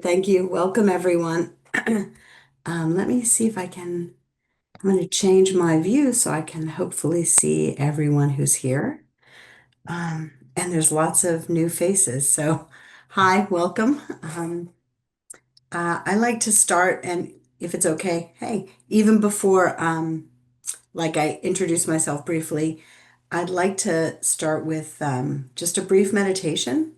Thank you. Welcome, everyone. Let me see if I'm going to change my view so I can hopefully see everyone who's here. And there's lots of new faces. So, hi, welcome. I like to start, and if it's okay, hey, even before, like I introduce myself briefly, I'd like to start with just a brief meditation.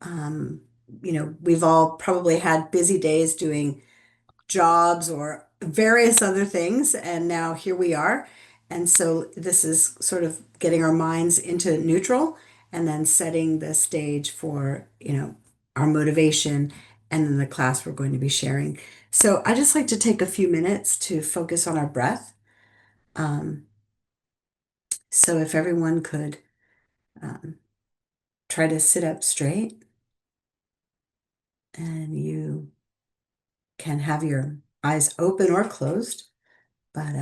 Um, we've all probably had busy days doing jobs or various other things. And now here we are. And so this is sort of getting our minds into neutral and then setting the stage for, our motivation and then the class we're going to be sharing. So I just like to take a few minutes to focus on our breath. Um, so if everyone could um, try to sit up straight and you can have your eyes open or closed, but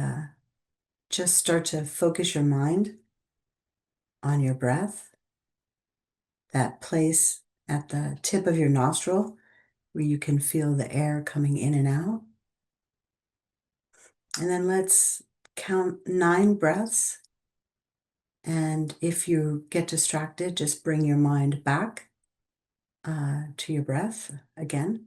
just start to focus your mind on your breath, that place at the tip of your nostril where you can feel the air coming in and out. And then let's count 9 breaths. And if you get distracted, just bring your mind back to your breath again.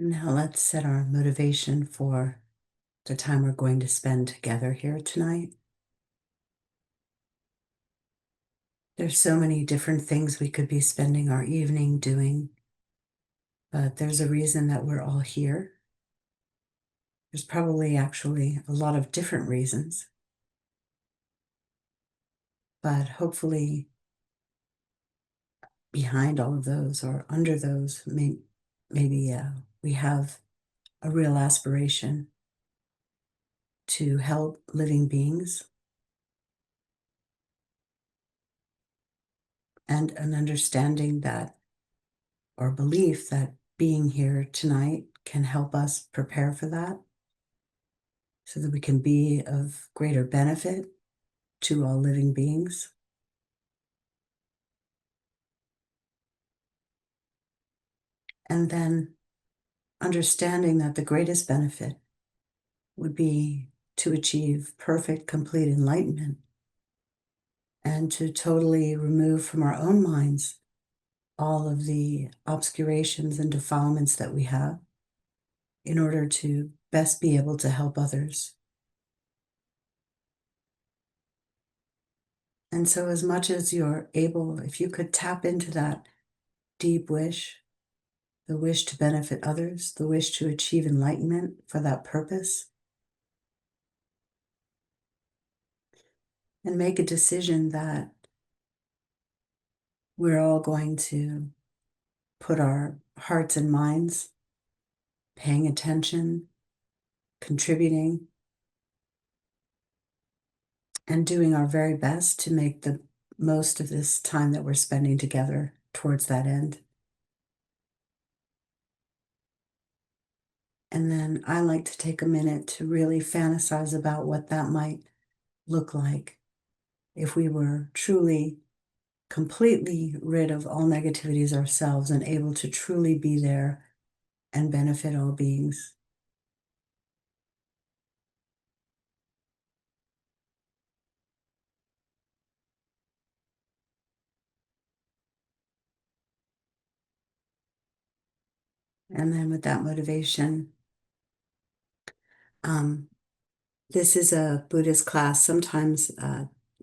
Now let's set our motivation for the time we're going to spend together here tonight. There's so many different things we could be spending our evening doing, but there's a reason that we're all here. There's probably actually a lot of different reasons, but hopefully behind all of those or under those, maybe we have a real aspiration to help living beings and an understanding that or belief that being here tonight can help us prepare for that so that we can be of greater benefit to all living beings. And then understanding that the greatest benefit would be to achieve perfect, complete enlightenment and to totally remove from our own minds all of the obscurations and defilements that we have in order to best be able to help others. And so, as much as you're able, if you could tap into that deep wish, the wish to benefit others, the wish to achieve enlightenment for that purpose, and make a decision that we're all going to put our hearts and minds paying attention, contributing, and doing our very best to make the most of this time that we're spending together towards that end. And then I like to take a minute to really fantasize about what that might look like if we were truly completely rid of all negativities ourselves and able to truly be there and benefit all beings. And then with that motivation, um, this is a Buddhist class. Sometimes,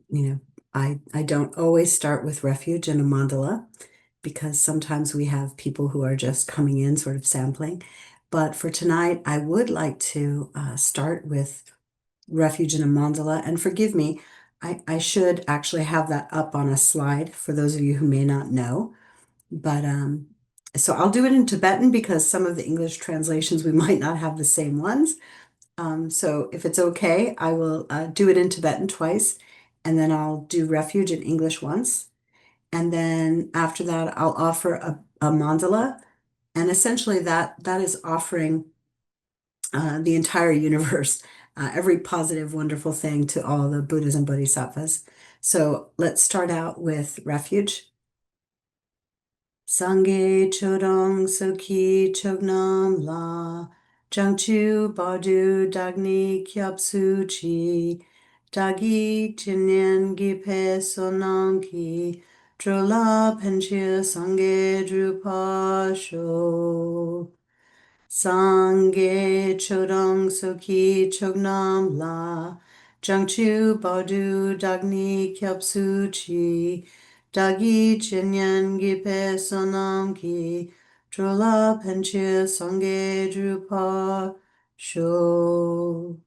you know, I don't always start with refuge and a mandala because sometimes we have people who are just coming in, sort of sampling. But for tonight, I would like to start with refuge and a mandala. And forgive me, I should actually have that up on a slide for those of you who may not know. But so I'll do it in Tibetan because some of the English translations we might not have the same ones. So if it's okay, I will do it in Tibetan twice, and then I'll do refuge in English once. And then after that, I'll offer a mandala. And essentially that is offering the entire universe, every positive, wonderful thing to all the Buddhas and Bodhisattvas. So let's start out with refuge. Sangye chodong soki chognam la jangchu badu dagni kyapsu chi dagi chinyen gipe sonam ki drola penchir sangye drupa sho. Sangye chodong soki chognam la jangchu badu dagni kyapsu chi dagi chinyan gipe sonam ki drola penchir sangye drupa sho.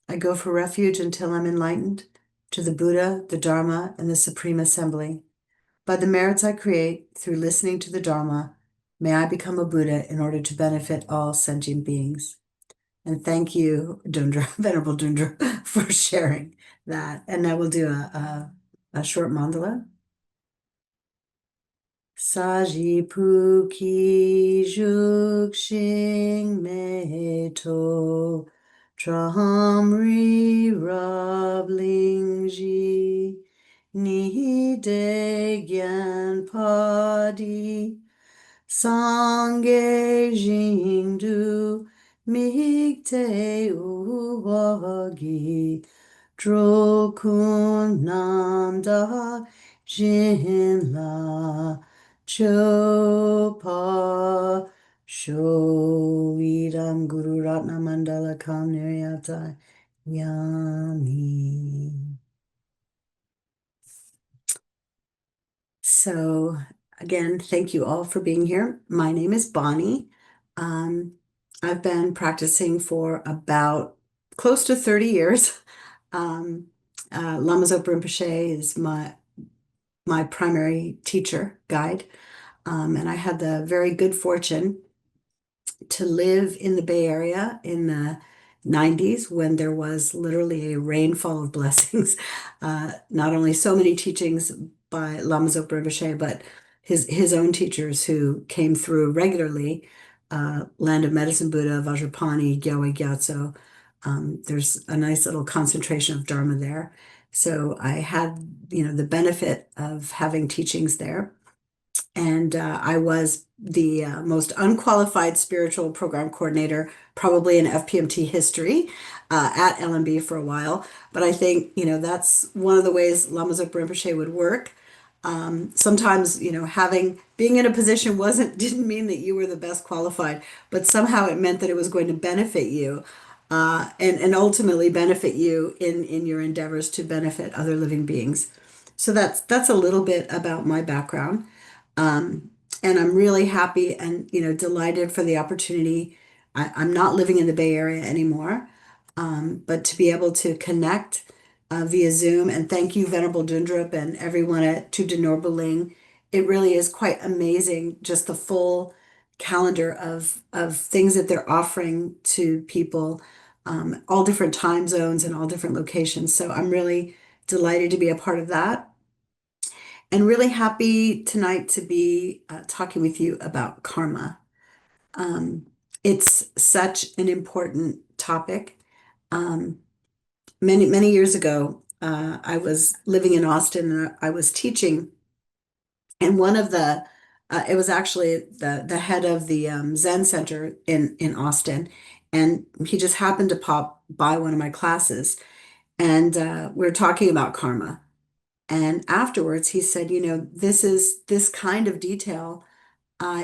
I go for refuge until I'm enlightened to the Buddha, the Dharma, and the Supreme Assembly. By the merits I create through listening to the Dharma, may I become a Buddha in order to benefit all sentient beings. And thank you, Dundra, Venerable Dundra, for sharing that. And I will do a short mandala. Saji ki juk shing me to tram ri rab ling ji ni de gyan pa di sangye jing du mig te u wa gi dro kun nam da jin la cho pa sho idam guru ratna mandala kam niryata yami. So again, thank you all for being here. My name is Bonnie. Um, I've been practicing for about close to 30 years. Um, Lama Zopa Rinpoche is my primary teacher, guide. And I had the very good fortune to live in the Bay Area in the 90s when there was literally a rainfall of blessings. Not only so many teachings by Lama Zopa Rinpoche, but his own teachers who came through regularly, Land of Medicine Buddha, Vajrapani, Gyawa Gyatso. There's a nice little concentration of Dharma there. So I had, the benefit of having teachings there. And I was the most unqualified spiritual program coordinator, probably in FPMT history, at LMB for a while. But I think, that's one of the ways Lama Zopa Rinpoche would work. Sometimes, being in a position didn't mean that you were the best qualified, but somehow it meant that it was going to benefit you, and ultimately benefit you in your endeavors to benefit other living beings. So that's a little bit about my background. And I'm really happy and delighted for the opportunity. I'm not living in the Bay Area anymore, but to be able to connect via Zoom. And thank you, Venerable Dundrup, and everyone at Tu Ling. It really is quite amazing, just the full calendar of things that they're offering to people, all different time zones and all different locations. So I'm really delighted to be a part of that, and really happy tonight to be talking with you about karma. Um, it's such an important topic. Um, many years ago, I was living in Austin and I was teaching, and one of the it was actually the head of the Zen Center in Austin, and he just happened to pop by one of my classes, and we were talking about karma. And afterwards, he said, this is this kind of detail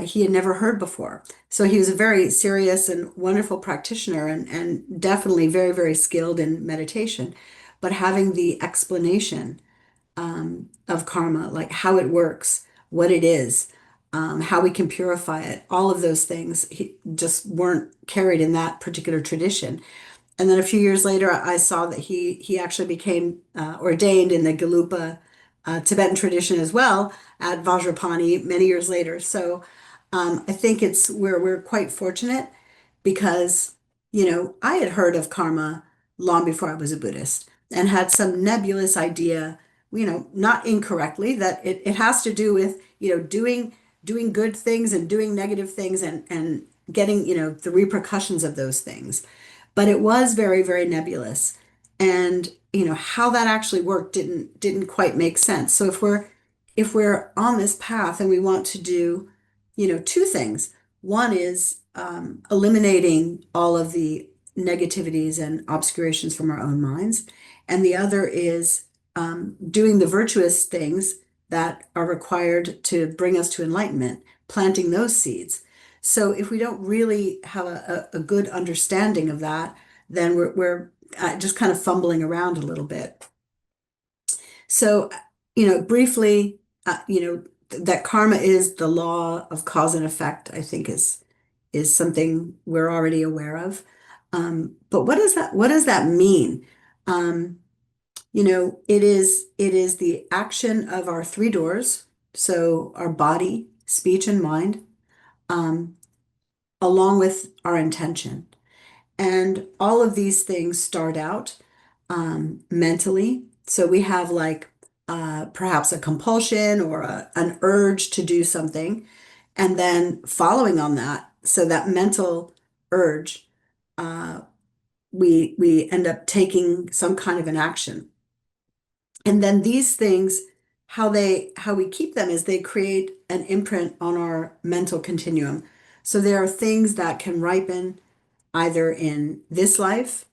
he had never heard before. So he was a very serious and wonderful practitioner, and definitely very, very skilled in meditation. But having the explanation of karma, like how it works, what it is, how we can purify it, all of those things just weren't carried in that particular tradition. And then a few years later, I saw that he actually became ordained in the Gelupa Tibetan tradition as well at Vajrapani many years later. So I think it's where we're quite fortunate because, I had heard of karma long before I was a Buddhist and had some nebulous idea, not incorrectly, that it has to do with, doing good things and doing negative things and getting, the repercussions of those things. But it was very, very nebulous. And, how that actually worked didn't quite make sense. So if we're on this path and we want to do, two things. One is eliminating all of the negativities and obscurations from our own minds. And the other is doing the virtuous things that are required to bring us to enlightenment, planting those seeds. So if we don't really have a good understanding of that, then we're just kind of fumbling around a little bit. So, briefly, that karma is the law of cause and effect, I think is something we're already aware of. But what does that mean? Um, it is the action of our three doors, so our body, speech, and mind, um, along with our intention. And all of these things start out mentally. So we have like perhaps a compulsion or an urge to do something. And then following on that, so that mental urge, uh, we end up taking some kind of an action. And then these things, how we keep them is they create an imprint on our mental continuum. So there are things that can ripen either in this life,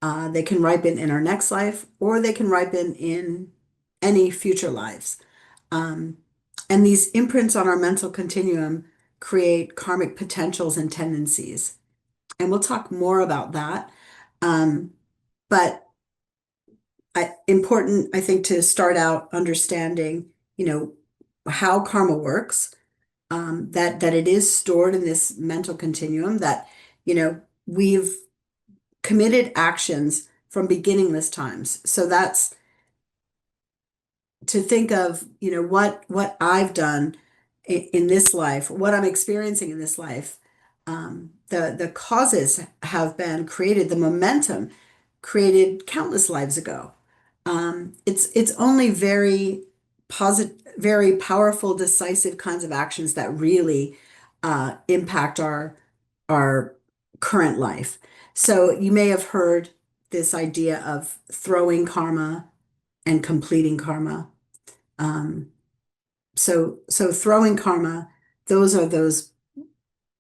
they can ripen in our next life, or they can ripen in any future lives. Um, and these imprints on our mental continuum create karmic potentials and tendencies. And we'll talk more about that. Um, but important, I think, to start out understanding, how karma works, that it is stored in this mental continuum, that, we've committed actions from beginningless times. So that's to think of, what I've done in this life, what I'm experiencing in this life. The causes have been created, the momentum created countless lives ago. It's only very positive, very powerful, decisive kinds of actions that really impact our current life. So you may have heard this idea of throwing karma and completing karma. Um, so throwing karma, those are those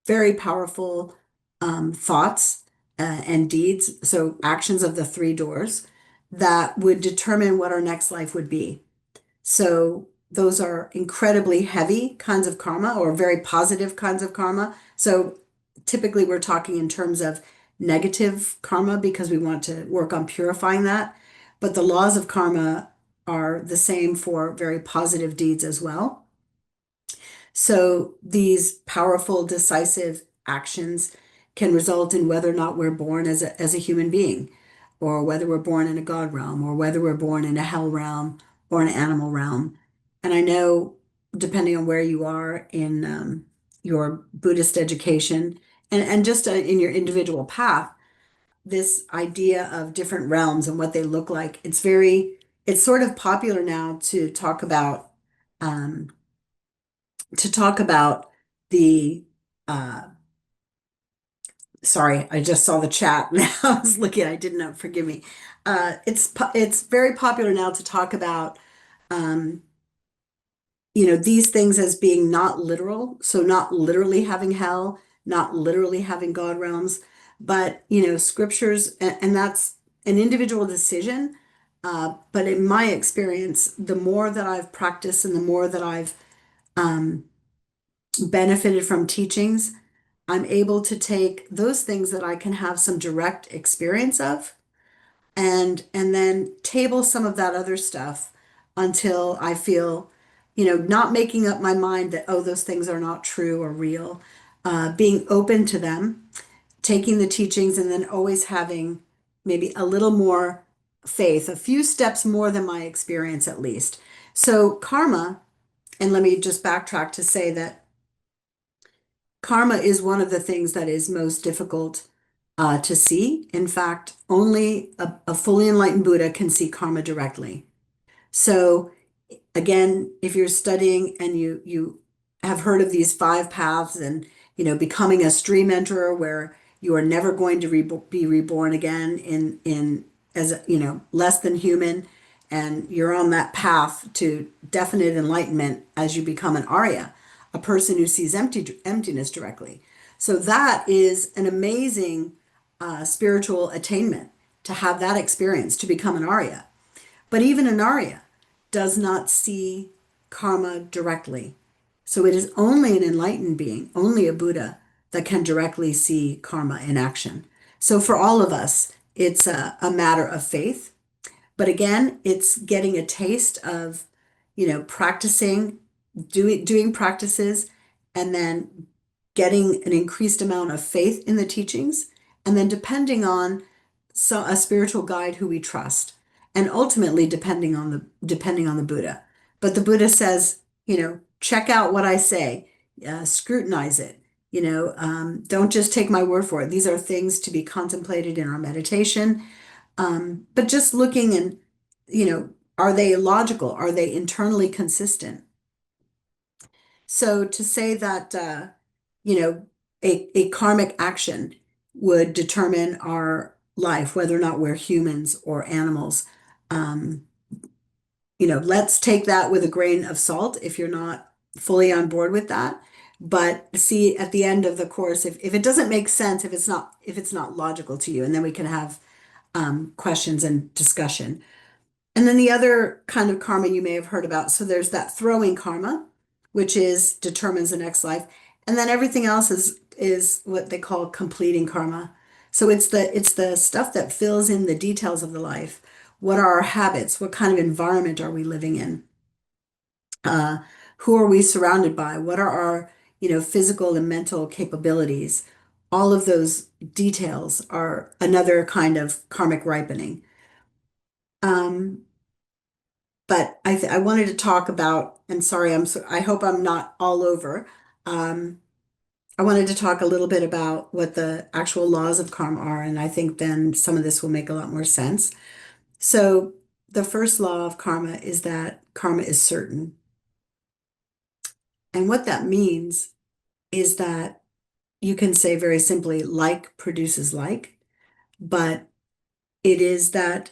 very powerful thoughts and deeds, so actions of the three doors that would determine what our next life would be. So those are incredibly heavy kinds of karma or very positive kinds of karma. So typically we're talking in terms of negative karma because we want to work on purifying that. But the laws of karma are the same for very positive deeds as well. So these powerful, decisive actions can result in whether or not we're born as a human being. or whether we're born in a God realm, or whether we're born in a hell realm or an animal realm. And I know, depending on where you are in your Buddhist education and just in your individual path, this idea of different realms and what they look like, it's sort of popular now um, to talk about the uh, sorry, I just saw the chat now. I was looking, I didn't know, forgive me. It's very popular now to talk about um, these things as being not literal, so not literally having hell, not literally having God realms, but scriptures, and that's an individual decision. But in my experience, the more that I've practiced and the more that I've um, benefited from teachings, I'm able to take those things that I can have some direct experience of and then table some of that other stuff until I feel, not making up my mind that, oh, those things are not true or real, being open to them, taking the teachings, and then always having maybe a little more faith, a few steps more than my experience at least. So, karma, and let me just backtrack to say that karma is one of the things that is most difficult to see. In fact, only a fully enlightened Buddha can see karma directly. So again, if you're studying and you have heard of these five paths and becoming a stream enterer where you are never going to be reborn again in as less than human, and you're on that path to definite enlightenment as you become an Arya, a person who sees emptiness directly. So that is an amazing spiritual attainment to have that experience to become an Arya. But even an Arya does not see karma directly. So it is only an enlightened being, only a Buddha, that can directly see karma in action. So for all of us, it's a matter of faith. But again, it's getting a taste of, practicing, doing practices, and then getting an increased amount of faith in the teachings, and then depending on a spiritual guide who we trust, and ultimately depending on the Buddha. But the Buddha says, check out what I say, scrutinize it. Don't just take my word for it. These are things to be contemplated in our meditation. But just looking and, are they logical? Are they internally consistent? So to say that, you know, a karmic action would determine our life, whether or not we're humans or animals, um, let's take that with a grain of salt if you're not fully on board with that. But see at the end of the course, if it doesn't make sense, if it's not logical to you, and then we can have questions and discussion. And then the other kind of karma you may have heard about. So there's that throwing karma, which is determines the next life. And then everything else is what they call completing karma. So it's the stuff that fills in the details of the life. What are our habits? What kind of environment are we living in? Uh, who are we surrounded by? What are our, physical and mental capabilities? All of those details are another kind of karmic ripening. Um, but I wanted to talk about, and sorry, I hope I'm not all over. Um, I wanted to talk a little bit about what the actual laws of karma are, and I think then some of this will make a lot more sense. So the first law of karma is that karma is certain. And what that means is that you can say very simply, like produces like, but it is that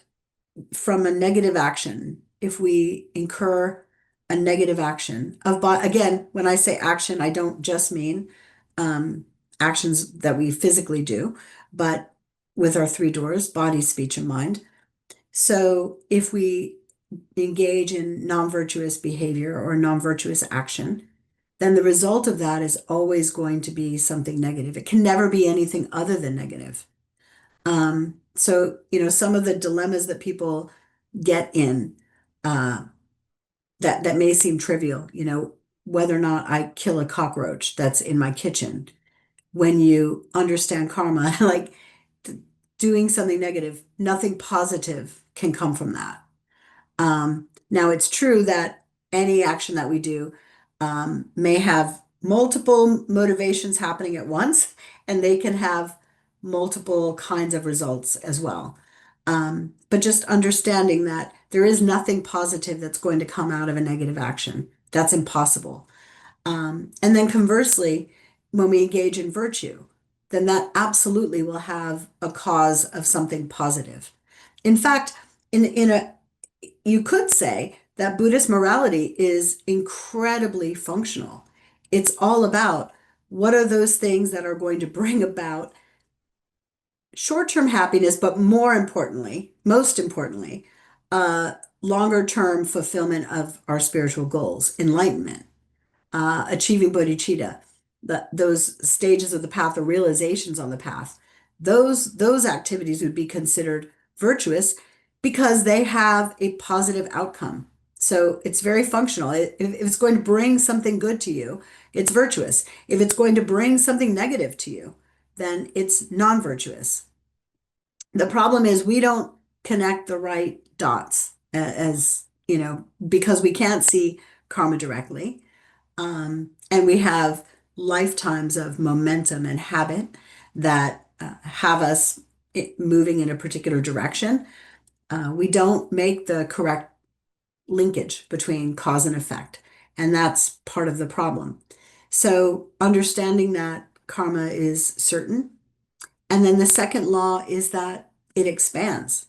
from a negative action, if we incur a negative action again, when I say action, I don't just mean um, actions that we physically do, but with our three doors, body, speech, and mind. So if we engage in non-virtuous behavior or non-virtuous action, then the result of that is always going to be something negative. It can never be anything other than negative. So, some of the dilemmas that people get in uh, that may seem trivial, whether or not I kill a cockroach that's in my kitchen. When you understand karma, like, doing something negative, nothing positive can come from that. Now, it's true that any action that we do may have multiple motivations happening at once, and they can have multiple kinds of results as well. But just understanding that there is nothing positive that's going to come out of a negative action. That's impossible. And then conversely, when we engage in virtue, then that absolutely will have a cause of something positive. In fact, in a you could say that Buddhist morality is incredibly functional. It's all about what are those things that are going to bring about short-term happiness, but more importantly, most importantly, uh, longer-term fulfillment of our spiritual goals, enlightenment, achieving bodhicitta, those stages of the path, the realizations on the path, those activities would be considered virtuous because they have a positive outcome. So it's very functional. If it's going to bring something good to you, it's virtuous. If it's going to bring something negative to you, then it's non-virtuous. The problem is we don't connect the right dots as, because we can't see karma directly. And we have lifetimes of momentum and habit that have us moving in a particular direction. We don't make the correct linkage between cause and effect, and that's part of the problem. So, understanding that karma is certain. And then the second law is that it expands.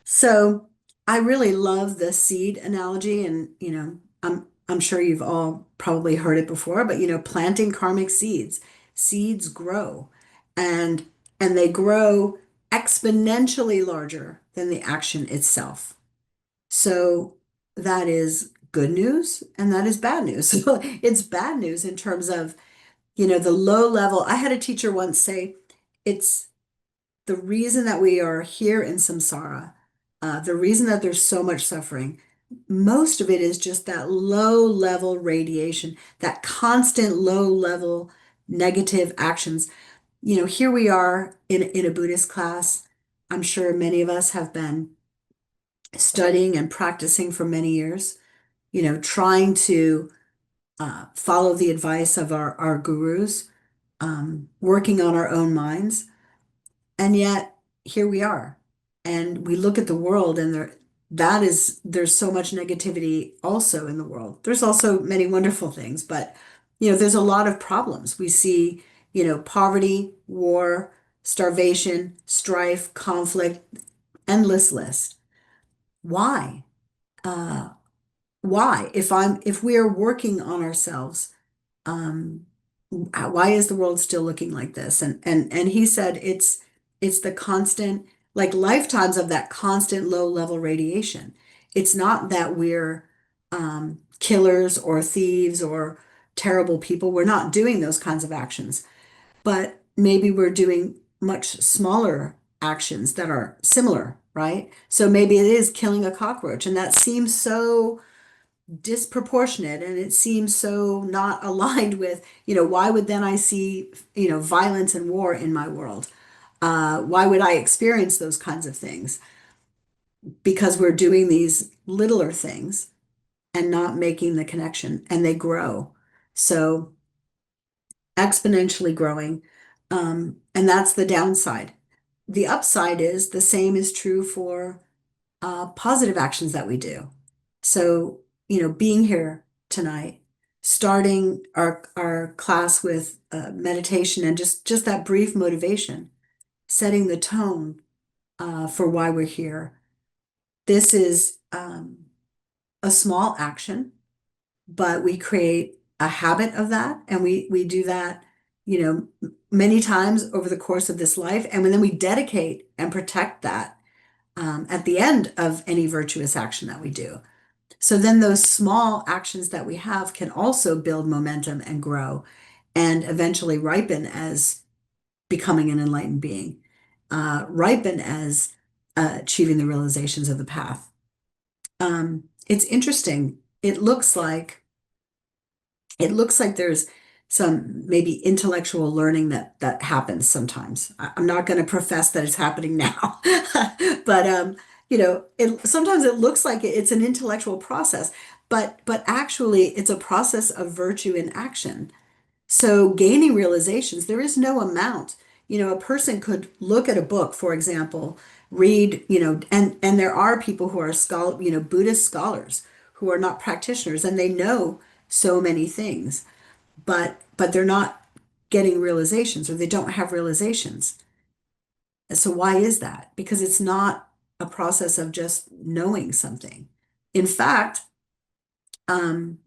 So I really love the seed analogy, and I'm sure you've all probably heard it before, but planting karmic seeds. Seeds grow and they grow exponentially larger than the action itself. So that is good news and that is bad news. So it's bad news in terms of, the low level. I had a teacher once say, it's the reason that we are here in samsara, the reason that there's so much suffering, most of it is just that low level radiation, that constant low level negative actions. Here we are in a Buddhist class. I'm sure many of us have been studying and practicing for many years, trying to follow the advice of our gurus, working on our own minds. And yet here we are. And we look at the world and there's so much negativity also in the world. There's also many wonderful things, but there's a lot of problems. We see, poverty, war, starvation, strife, conflict, endless list. Why? Uh, why? If we are working on ourselves, um, why is the world still looking like this? And he said it's the constant, like lifetimes of that constant low level radiation. It's not that we're killers or thieves or terrible people. We're not doing those kinds of actions, but maybe we're doing much smaller actions that are similar, right? So maybe it is killing a cockroach, and that seems so disproportionate and it seems so not aligned with, why would then I see, violence and war in my world? Why would I experience those kinds of things? Because we're doing these littler things and not making the connection, and they grow. So exponentially growing. And that's the downside. The upside is the same is true for positive actions that we do. So, being here tonight, starting our class with meditation and just that brief motivation, setting the tone for why we're here. This is a small action, but we create a habit of that, and we do that, many times over the course of this life, and then we dedicate and protect that at the end of any virtuous action that we do. So then those small actions that we have can also build momentum and grow and eventually ripen as becoming an enlightened being, ripen as achieving the realizations of the path. It's interesting. It looks like there's some maybe intellectual learning that happens sometimes. I'm not going to profess that it's happening now, but sometimes it looks like it's an intellectual process, but actually it's a process of virtue in action. So gaining realizations, there is no amount. A person could look at a book, for example, read, and there are people who are Buddhist scholars who are not practitioners and they know so many things, but they're not getting realizations or they don't have realizations. So why is that? Because it's not a process of just knowing something. In fact, um,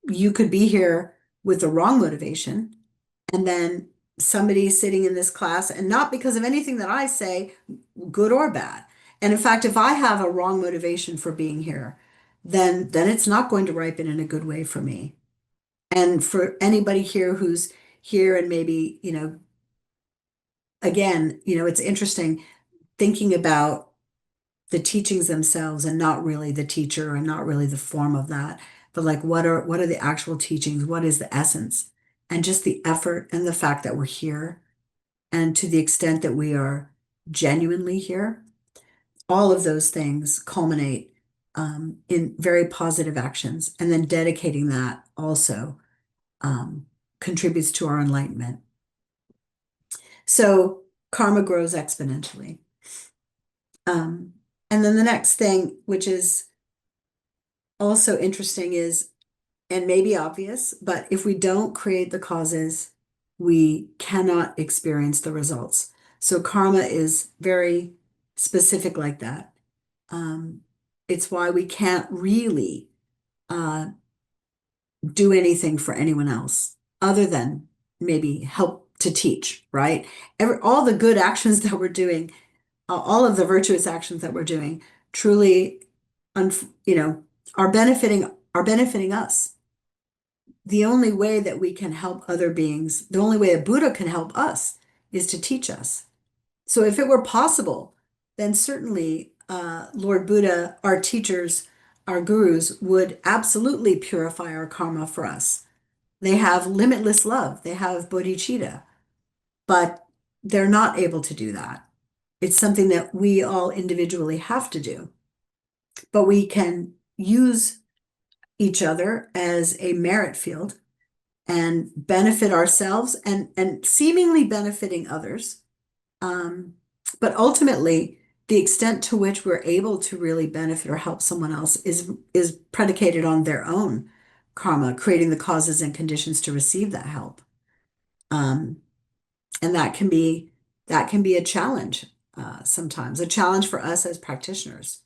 you could be here with the wrong motivation, and then somebody sitting in this class, and not because of anything that I say, good or bad. And in fact, if I have a wrong motivation for being here, then it's not going to ripen in a good way for me. And for anybody here who's here and maybe, again, it's interesting thinking about the teachings themselves and not really the teacher and not really the form of that, but like what are the actual teachings? What is the essence? And just the effort and the fact that we're here and to the extent that we are genuinely here, all of those things culminate in very positive actions. And then dedicating that also contributes to our enlightenment. So karma grows exponentially. Um, and then the next thing, which is also interesting, is, and maybe obvious, but if we don't create the causes, we cannot experience the results. So karma is very specific like that. Um, it's why we can't really uh, do anything for anyone else other than maybe help to teach, right? All the good actions that we're doing, all of the virtuous actions that we're doing, truly, you know, are benefiting us. The only way that we can help other beings, the only way a Buddha can help us is to teach us. So if it were possible, then certainly Lord Buddha, our teachers, our gurus would absolutely purify our karma for us. They have limitless love. They have bodhicitta, but they're not able to do that. It's something that we all individually have to do. But we can use each other as a merit field and benefit ourselves and seemingly benefiting others. Um, but ultimately, the extent to which we're able to really benefit or help someone else is predicated on their own karma, creating the causes and conditions to receive that help. Um, and that can be a challenge sometimes, a challenge for us as practitioners.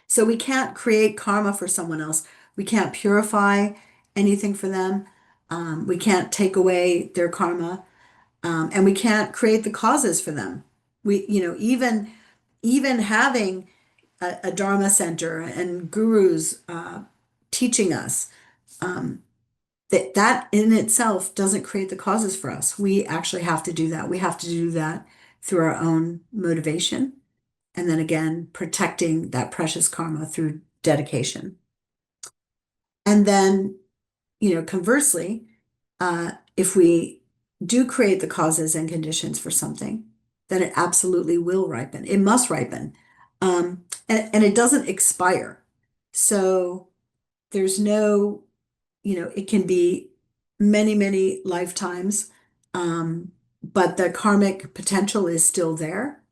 So we can't create karma for someone else. We can't purify anything for them. We can't take away their karma, and we can't create the causes for them. Even having a Dharma center and gurus teaching us, that in itself doesn't create the causes for us. We actually have to do that. We have to do that through our own motivation. And then again, protecting that precious karma through dedication. And then, conversely, if we do create the causes and conditions for something, then it absolutely will ripen. It must ripen. And it doesn't expire. So there's no, it can be many, many lifetimes, but the karmic potential is still there.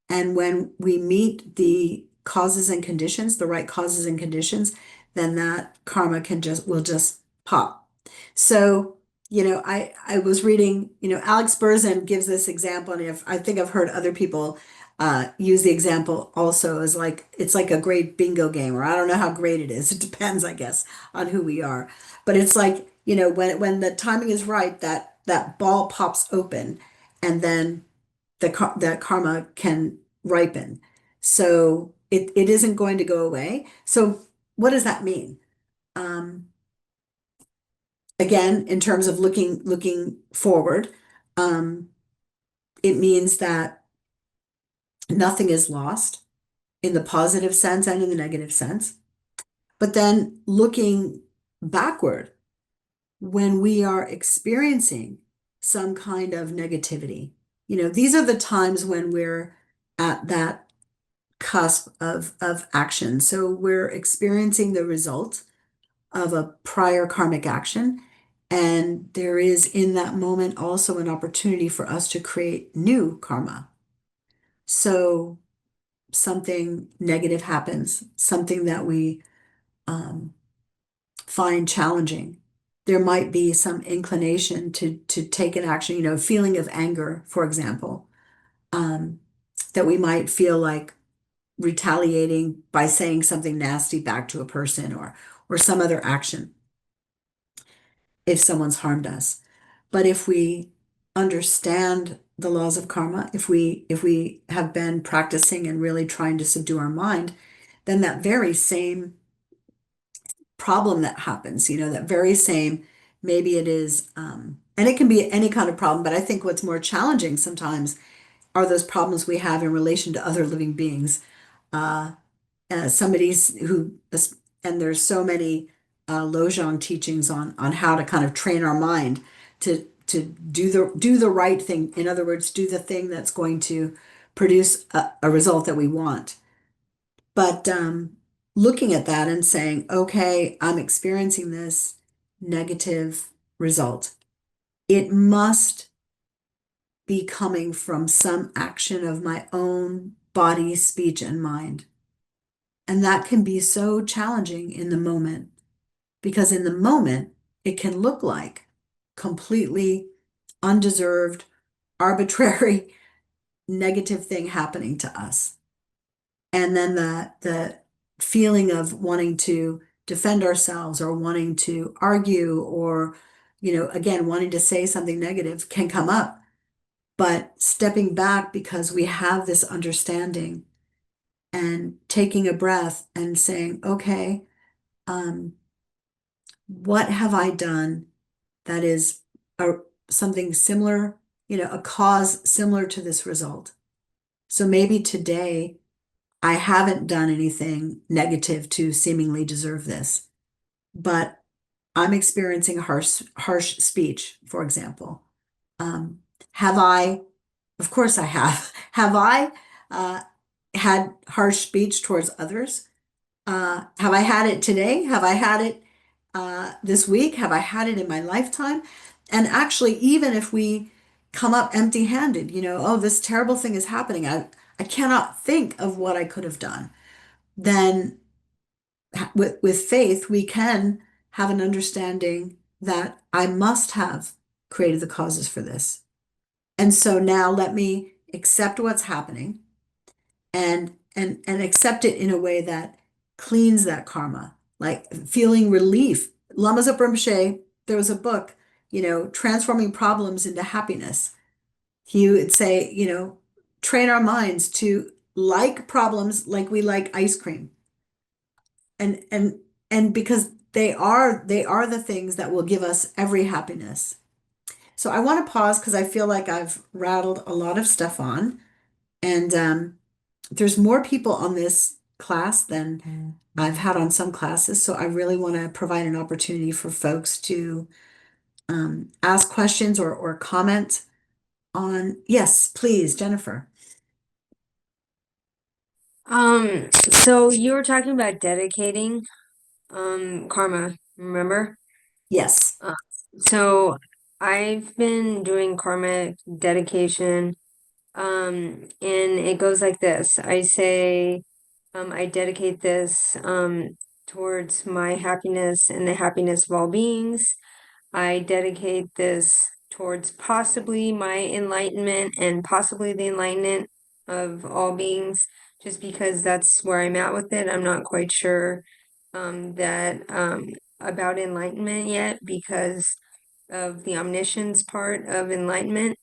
And when we meet the causes and conditions, the right causes and conditions, then that karma will just pop. So, I was reading, Alex Berzin gives this example, and I think I've heard other people use the example also as like it's like a great bingo game, or I don't know how great it is. It depends, I guess, on who we are. But it's like, when the timing is right, that ball pops open, and then that karma can ripen. So it isn't going to go away. So what does that mean? Um, Again, in terms of looking forward, um, it means that nothing is lost in the positive sense and in the negative sense. But then looking backward, when we are experiencing some kind of negativity. These are the times when we're at that cusp of action. So we're experiencing the result of a prior karmic action. And there is in that moment also an opportunity for us to create new karma. So something negative happens, something that we um, find challenging. There might be some inclination to take an action, feeling of anger, for example, um, that we might feel like retaliating by saying something nasty back to a person or some other action if someone's harmed us. But if we understand the laws of karma, if we have been practicing and really trying to subdue our mind, then that very same problem that happens, that very same, maybe it is, and it can be any kind of problem, but I think what's more challenging sometimes are those problems we have in relation to other living beings. Uh, somebody's who, and there's so many Lojong teachings on how to kind of train our mind to do the right thing. In other words, do the thing that's going to produce a result that we want. But looking at that and saying, okay, I'm experiencing this negative result. It must be coming from some action of my own body, speech, and mind. And that can be so challenging in the moment because in the moment, it can look like completely undeserved, arbitrary, negative thing happening to us. And then the feeling of wanting to defend ourselves or wanting to argue or, again, wanting to say something negative can come up. But stepping back because we have this understanding and taking a breath and saying, okay, um, what have I done that is a, something similar, a cause similar to this result? So maybe today I haven't done anything negative to seemingly deserve this, but I'm experiencing harsh speech, for example. Um, have I, of course I have, have I uh, had harsh speech towards others? Have I had it today? Have I had it this week? Have I had it in my lifetime? And actually, even if we come up empty-handed, oh, this terrible thing is happening. I cannot think of what I could have done. Then with faith, we can have an understanding that I must have created the causes for this. And so now let me accept what's happening and accept it in a way that cleans that karma, like feeling relief. Lama Zopa Rinpoche, there was a book, transforming problems into happiness. He would say, train our minds to like problems like we like ice cream. And because they are the things that will give us every happiness. So I want to pause because I feel like I've rattled a lot of stuff on. And there's more people on this class than I've had on some classes. So I really want to provide an opportunity for folks to ask questions or comment on. Yes, please, Jennifer. So you were talking about dedicating karma, remember? Yes. Uh, so I've been doing karma dedication, and it goes like this. I say, I dedicate this towards my happiness and the happiness of all beings. I dedicate this towards possibly my enlightenment and possibly the enlightenment of all beings, just because that's where I'm at with it. I'm not quite sure that about enlightenment yet because of the omniscience part of enlightenment.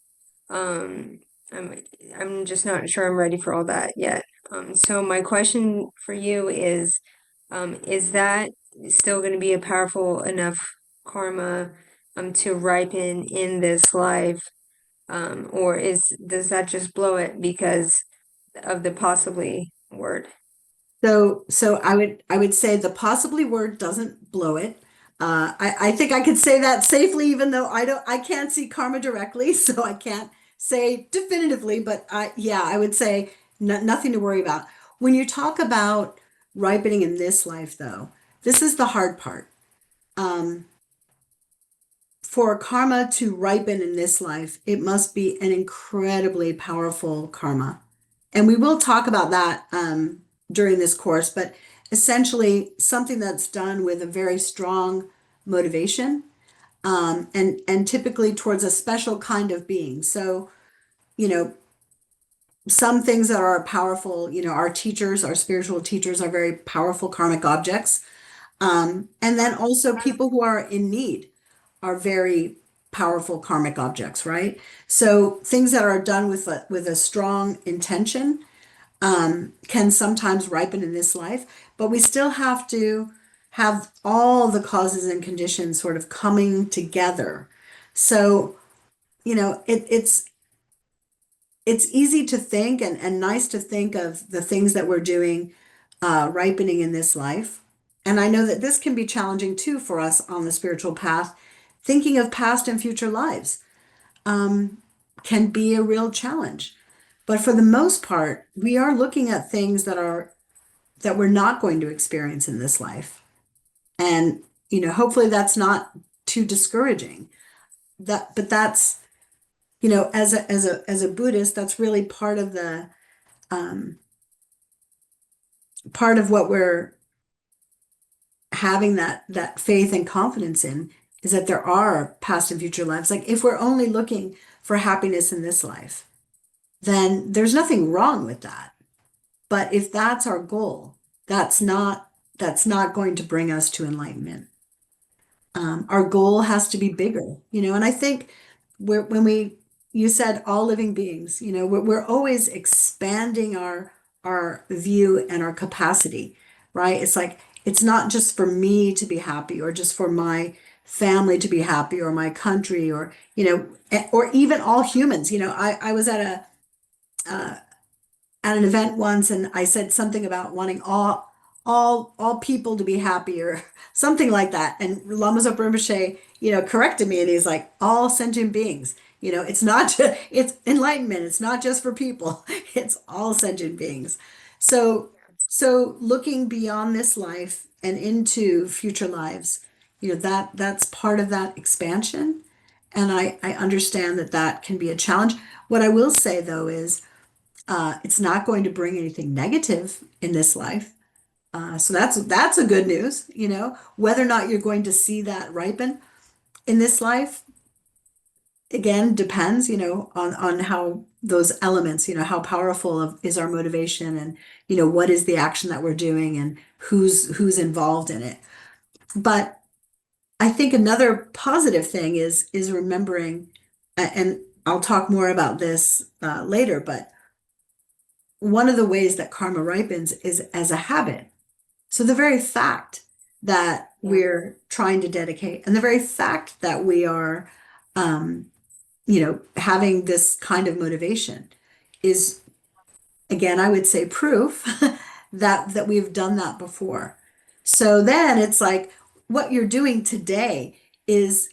Um, I'm I'm just not sure I'm ready for all that yet. So my question for you is that still going to be a powerful enough karma to ripen in this life, or does that just blow it because of the possibly word? So I would say the possibly word doesn't blow it. I think I could say that safely, even though I can't see karma directly, so I can't say definitively, but yeah, I would say nothing to worry about. When you talk about ripening in this life, though, this is the hard part. Um, for karma to ripen in this life, it must be an incredibly powerful karma. And we will talk about that during this course, but essentially something that's done with a very strong motivation, and typically towards a special kind of being. So, you know, some things that are powerful, our teachers, our spiritual teachers are very powerful karmic objects. And then also people who are in need are very powerful karmic objects, right? So things that are done with a strong intention can sometimes ripen in this life, but we still have to have all the causes and conditions sort of coming together. So, it's easy to think and nice to think of the things that we're doing ripening in this life. And I know that this can be challenging too for us on the spiritual path. Thinking of past and future lives um, can be a real challenge. But for the most part, we are looking at things that we're not going to experience in this life. And, hopefully that's not too discouraging. But that's, as a Buddhist, that's really um, part of what we're having that faith and confidence in is that there are past and future lives. Like if we're only looking for happiness in this life, then there's nothing wrong with that. But if that's our goal, that's not that's not going to bring us to enlightenment. Our goal has to be bigger, and I think when you said all living beings, we're always expanding our view and our capacity, right? It's like it's not just for me to be happy or just for my family to be happy or my country or or even all humans. I was uh, at an event once and I said something about wanting all people to be happy or something like that. And Lama Zopa Rinpoche, corrected me and he's like, all sentient beings. It's not just, it's enlightenment. It's not just for people. It's all sentient beings. So so looking beyond this life and into future lives, that's part of that expansion. And I understand that that can be a challenge. What I will say though is it's not going to bring anything negative in this life. So that's a good news, Whether or not you're going to see that ripen in this life, again, depends, on how those elements, how powerful is our motivation and, what is the action that we're doing and who's involved in it. But I think another positive thing is remembering, and I'll talk more about this later, but one of the ways that karma ripens is as a habit. So the very fact that Yeah. we're trying to dedicate and the very fact that we are, having this kind of motivation is, again, I would say proof that we've done that before. So then it's like what you're doing today is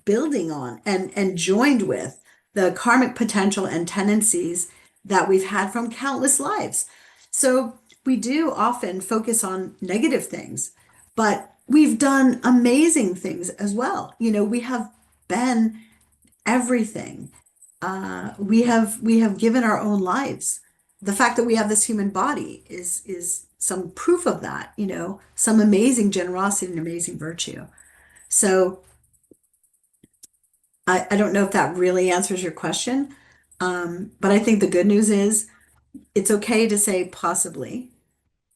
building on and joined with the karmic potential and tendencies that we've had from countless lives. So we do often focus on negative things, but we've done amazing things as well. We have been everything. We have given our own lives. The fact that we have this human body is some proof of that, some amazing generosity and amazing virtue. So I don't know if that really answers your question. But I think the good news is it's okay to say possibly.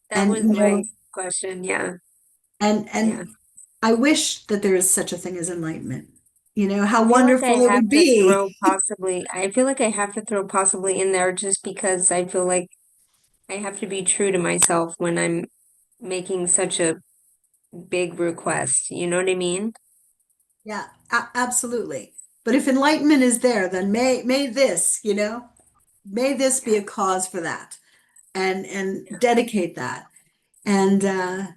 That And was my question. Yeah. and Yeah. I wish that there is such a thing as enlightenment. How I feel like I wonderful it have would to be. throw possibly, I feel like I have to throw possibly in there just because I feel like I have to be true to myself when I'm making such a big request. You know what I mean? Yeah, absolutely. But if enlightenment is there, then may this, may this be Yeah. a cause for that, and Yeah. dedicate that, and uh,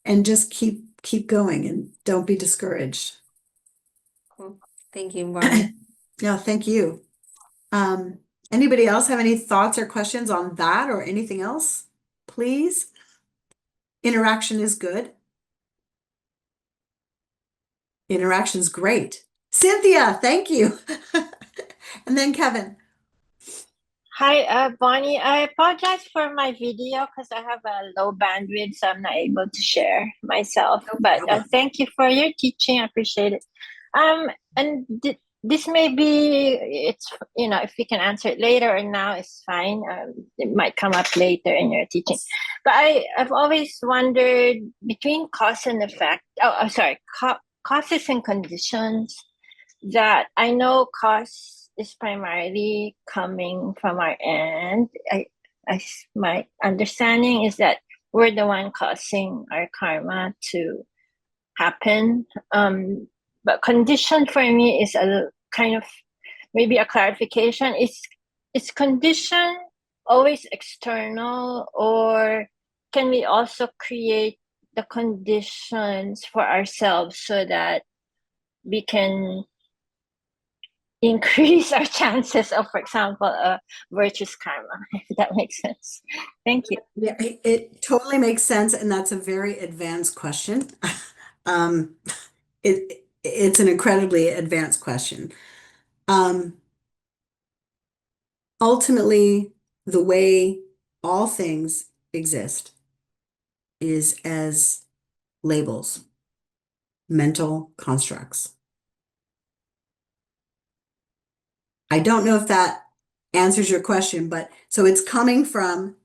and just keep going and don't be discouraged. Cool. Thank you, Bonnie. Yeah, thank you. Um, Anybody else have any thoughts or questions on that or anything else? Please. Interaction is good. Interaction's great. Cynthia, thank you. And then Kevin. Hi, Bonnie. I apologize for my video because I have a low bandwidth, so I'm not able to share myself. No But problem. thank you for your teaching. I appreciate it. And this may be it's if you can answer it later or now, it's fine. It might come up later in your teaching. But I've always wondered between cause and effect. Oh, sorry, causes and conditions that I know cause is primarily coming from our end. My understanding is that we're the one causing our karma to happen. But condition for me is a kind of maybe a clarification. Is condition always external, or can we also create the conditions for ourselves so that we can increase our chances of, for example, a virtuous karma, if that makes sense. Thank you. Yeah, it totally makes sense, and that's a very advanced question. Um, it's an incredibly advanced question. Um, Ultimately, the way all things exist is as labels, mental constructs. I don't know if that answers your question, but so it's coming from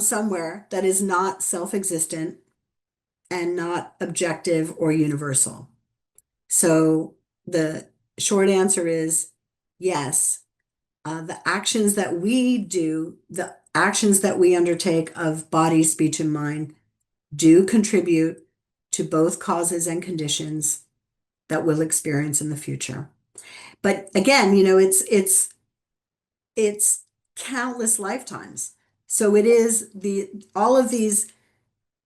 somewhere that is not self-existent and not objective or universal. So the short answer is yes. The actions that we do, the actions that we undertake of body, speech, and mind do contribute to both causes and conditions that we'll experience in the future. But again, it's countless lifetimes. So it is the all of these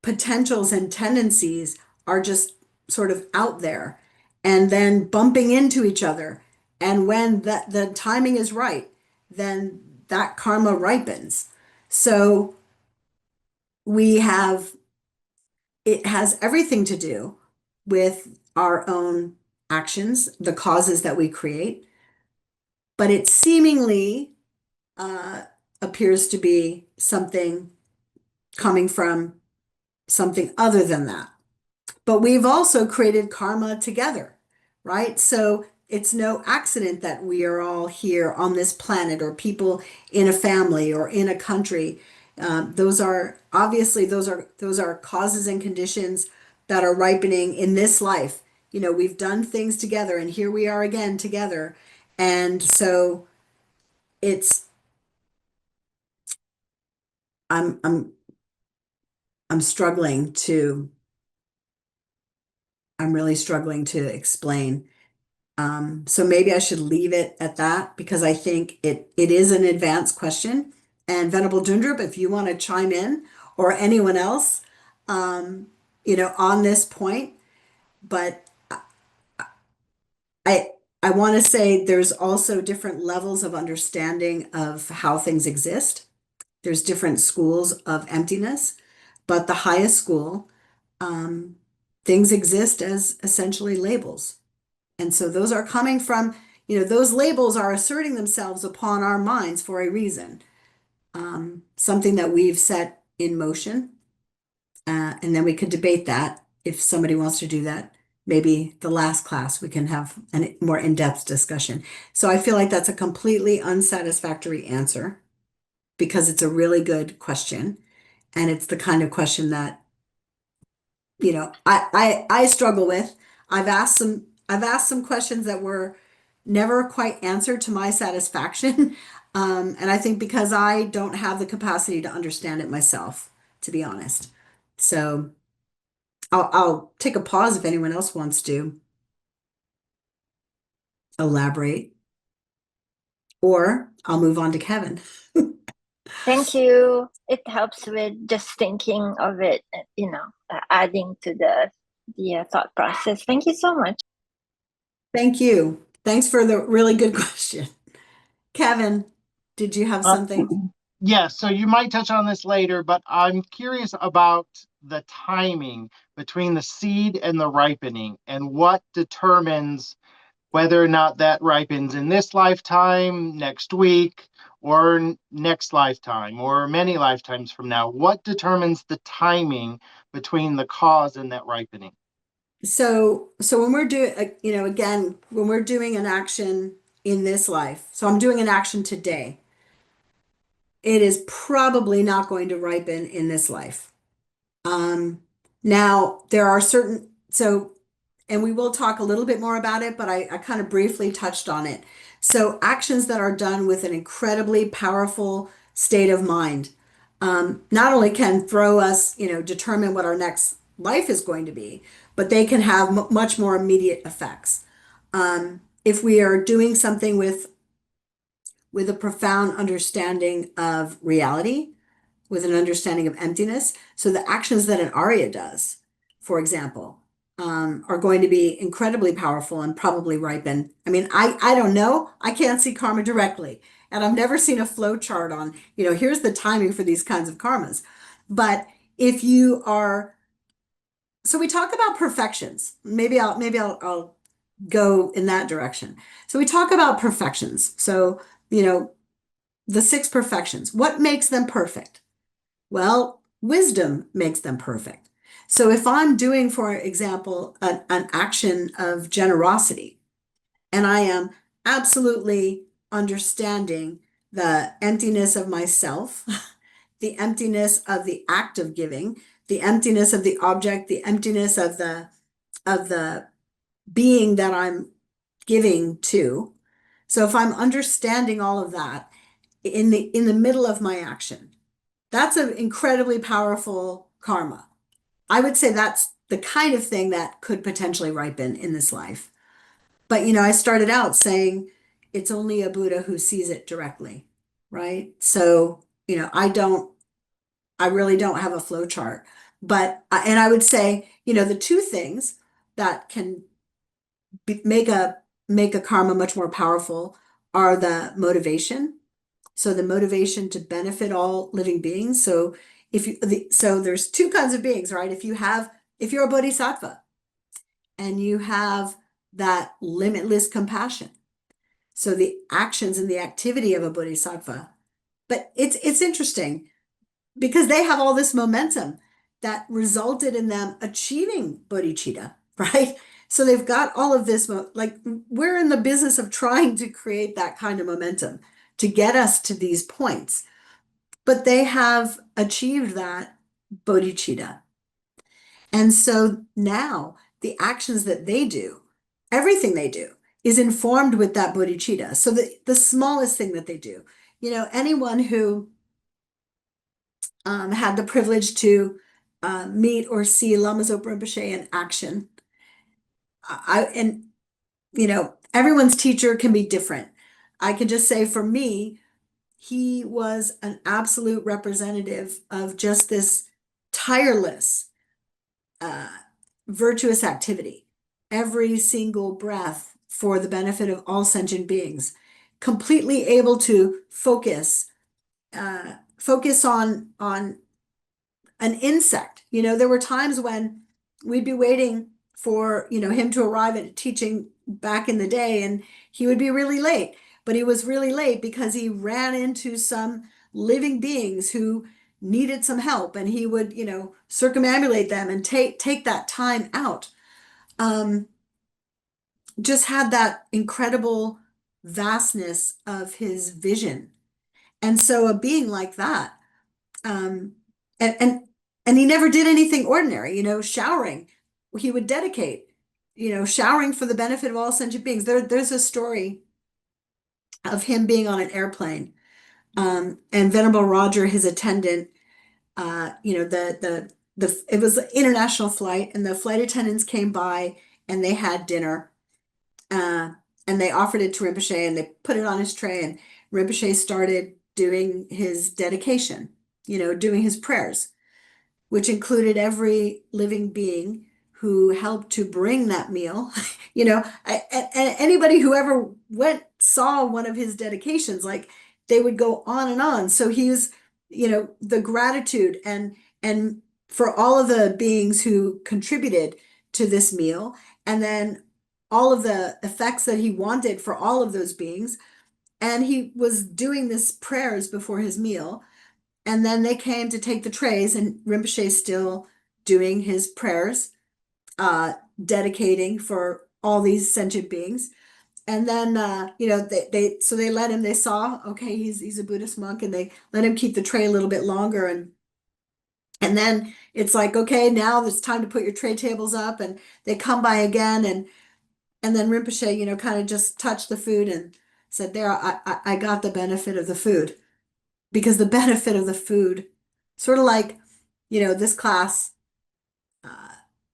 potentials and tendencies are just sort of out there and then bumping into each other. And when the timing is right, then that karma ripens. So we have, it has everything to do with our own actions, the causes that we create, but it seemingly uh, appears to be something coming from something other than that. But we've also created karma together, right? So it's no accident that we are all here on this planet, or people in a family or in a country. Those are obviously those are causes and conditions that are ripening in this life. We've done things together, and here we are again together. And so it's I'm I'm struggling to I'm really struggling to explain. So maybe I should leave it at that because I think it is an advanced question. And Venerable Dundrup, if you want to chime in, or anyone else, um, on this point, but I I want to say there's also different levels of understanding of how things exist. There's different schools of emptiness, but the highest school, um, things exist as essentially labels. And so those are coming from, those labels are asserting themselves upon our minds for a reason, something that we've set in motion. And then we could debate that if somebody wants to do that. Maybe the last class we can have a more in-depth discussion. So I feel like that's a completely unsatisfactory answer because it's a really good question. And it's the kind of question that I struggle with. I've asked some questions that were never quite answered to my satisfaction. And I think because I don't have the capacity to understand it myself, to be honest. So I'll take a pause if anyone else wants to elaborate, or I'll move on to Kevin. Thank you. It helps with just thinking of it, adding to the thought process. Thank you so much. Thank you. Thanks for the really good question. Kevin, did you have Uh, something? yeah, so you might touch on this later, but I'm curious about the timing between the seed and the ripening and what determines whether or not that ripens in this lifetime, next week, or next lifetime, or many lifetimes from now. What determines the timing between the cause and that ripening? So when we're doing, again, when we're doing an action in this life, so I'm doing an action today, it is probably not going to ripen in this life. Um, Now there are certain, and we will talk a little bit more about it, but I kind of briefly touched on it. So actions that are done with an incredibly powerful state of mind, not only can throw us, determine what our next life is going to be, but they can have much more immediate effects. If we are doing something with a profound understanding of reality, with an understanding of emptiness. So the actions that an Arya does, for example, are going to be incredibly powerful and probably ripen. I mean, I don't know. I can't see karma directly. And I've never seen a flow chart on, here's the timing for these kinds of karmas. But if you are, so we talk about perfections. Maybe I'll go in that direction. So we talk about perfections. So, the six perfections. What makes them perfect? Well, wisdom makes them perfect. So if I'm doing, for example, an action of generosity, and I am absolutely understanding the emptiness of myself, the emptiness of the act of giving, the emptiness of the object, the emptiness of the being that I'm giving to. So if I'm understanding all of that in the middle of my action, that's an incredibly powerful karma. I would say that's the kind of thing that could potentially ripen in this life. But I started out saying it's only a Buddha who sees it directly, right? So, I really don't have a flow chart. But, and I would say, the two things that can make a karma much more powerful are the motivation. So the motivation to benefit all living beings. So so there's two kinds of beings, right? If you're a bodhisattva and you have that limitless compassion, so the actions and the activity of a bodhisattva, but it's interesting because they have all this momentum that resulted in them achieving bodhicitta, right? So they've got all of this, like we're in the business of trying to create that kind of momentum to get us to these points. But they have achieved that bodhicitta. And so now the actions that they do, everything they do, is informed with that bodhicitta. So the smallest thing that they do, anyone who had the privilege to meet or see Lama Zopa Rinpoche in action, and everyone's teacher can be different. I can just say for me, he was an absolute representative of just this tireless, uh, virtuous activity, every single breath for the benefit of all sentient beings, completely able to focus on an insect. There were times when we'd be waiting for, him to arrive at teaching back in the day, and he would be really late. But he was really late because he ran into some living beings who needed some help, and he would, circumambulate them and take that time out. Um, just had that incredible vastness of his vision. And so a being like that, um, and and and he never did anything ordinary, showering. He would dedicate, showering for the benefit of all sentient beings. There's a story of him being on an airplane, and Venerable Roger, his attendant, it was an international flight, and the flight attendants came by and they had dinner, uh, and they offered it to Rinpoche and they put it on his tray, and Rinpoche started doing his dedication, doing his prayers, which included every living being who helped to bring that meal. And anybody who ever saw one of his dedications, like they would go on and on. So he was, the gratitude and for all of the beings who contributed to this meal, and then all of the effects that he wanted for all of those beings. And he was doing this prayers before his meal. And then they came to take the trays, and Rinpoche still doing his prayers, dedicating for all these sentient beings. And then, they let him, they saw, okay, he's a Buddhist monk, and they let him keep the tray a little bit longer. And then it's like, okay, now it's time to put your tray tables up, and they come by again. And then Rinpoche, kind of just touched the food and said, there, I got the benefit of the food. Because the benefit of the food, sort of like, this class,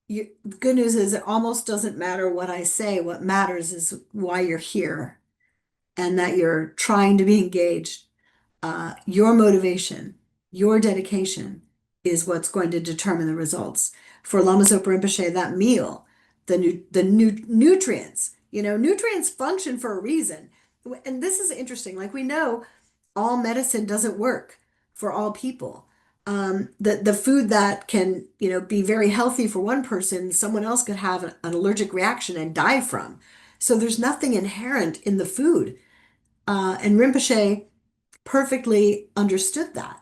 the good news is it almost doesn't matter what I say. What matters is why you're here and that you're trying to be engaged. Your motivation, your dedication is what's going to determine the results. For Lama Zopa Rinpoche, that meal, the nutrients, nutrients function for a reason. And this is interesting. Like we know all medicine doesn't work for all people. The food that can, be very healthy for one person, someone else could have an allergic reaction and die from. So there's nothing inherent in the food. And Rinpoche perfectly understood that.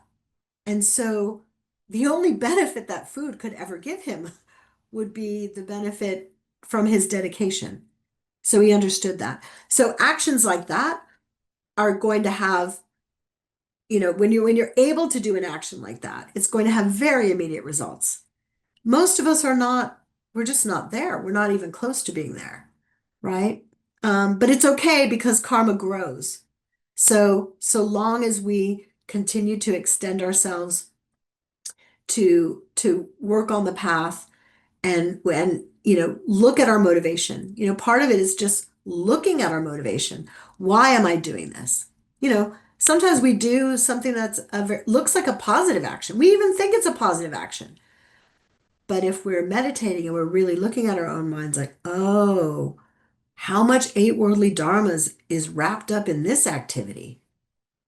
And so the only benefit that food could ever give him would be the benefit from his dedication. So he understood that. So actions like that are going to have, when you're able to do an action like that, it's going to have very immediate results. Most of us are not, we're just not there. We're not even close to being there, right? But it's okay because karma grows. So long as we continue to extend ourselves to work on the path and look at our motivation. Part of it is just looking at our motivation. Why am I doing this? Sometimes we do something that's looks like a positive action. We even think it's a positive action. But if we're meditating and we're really looking at our own minds, like, oh, how much eight worldly dharmas is wrapped up in this activity?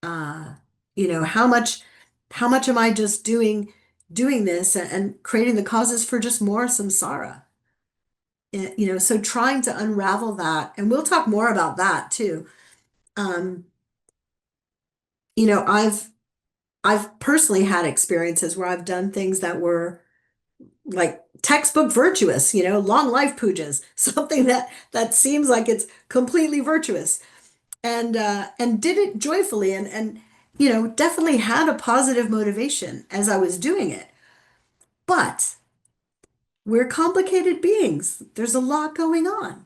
Uh, how much am I just doing this and creating the causes for just more samsara? So trying to unravel that, and we'll talk more about that too. Um, I've personally had experiences where I've done things that were like textbook virtuous, long life pujas, something that seems like it's completely virtuous, and did it joyfully and definitely had a positive motivation as I was doing it. But we're complicated beings. There's a lot going on,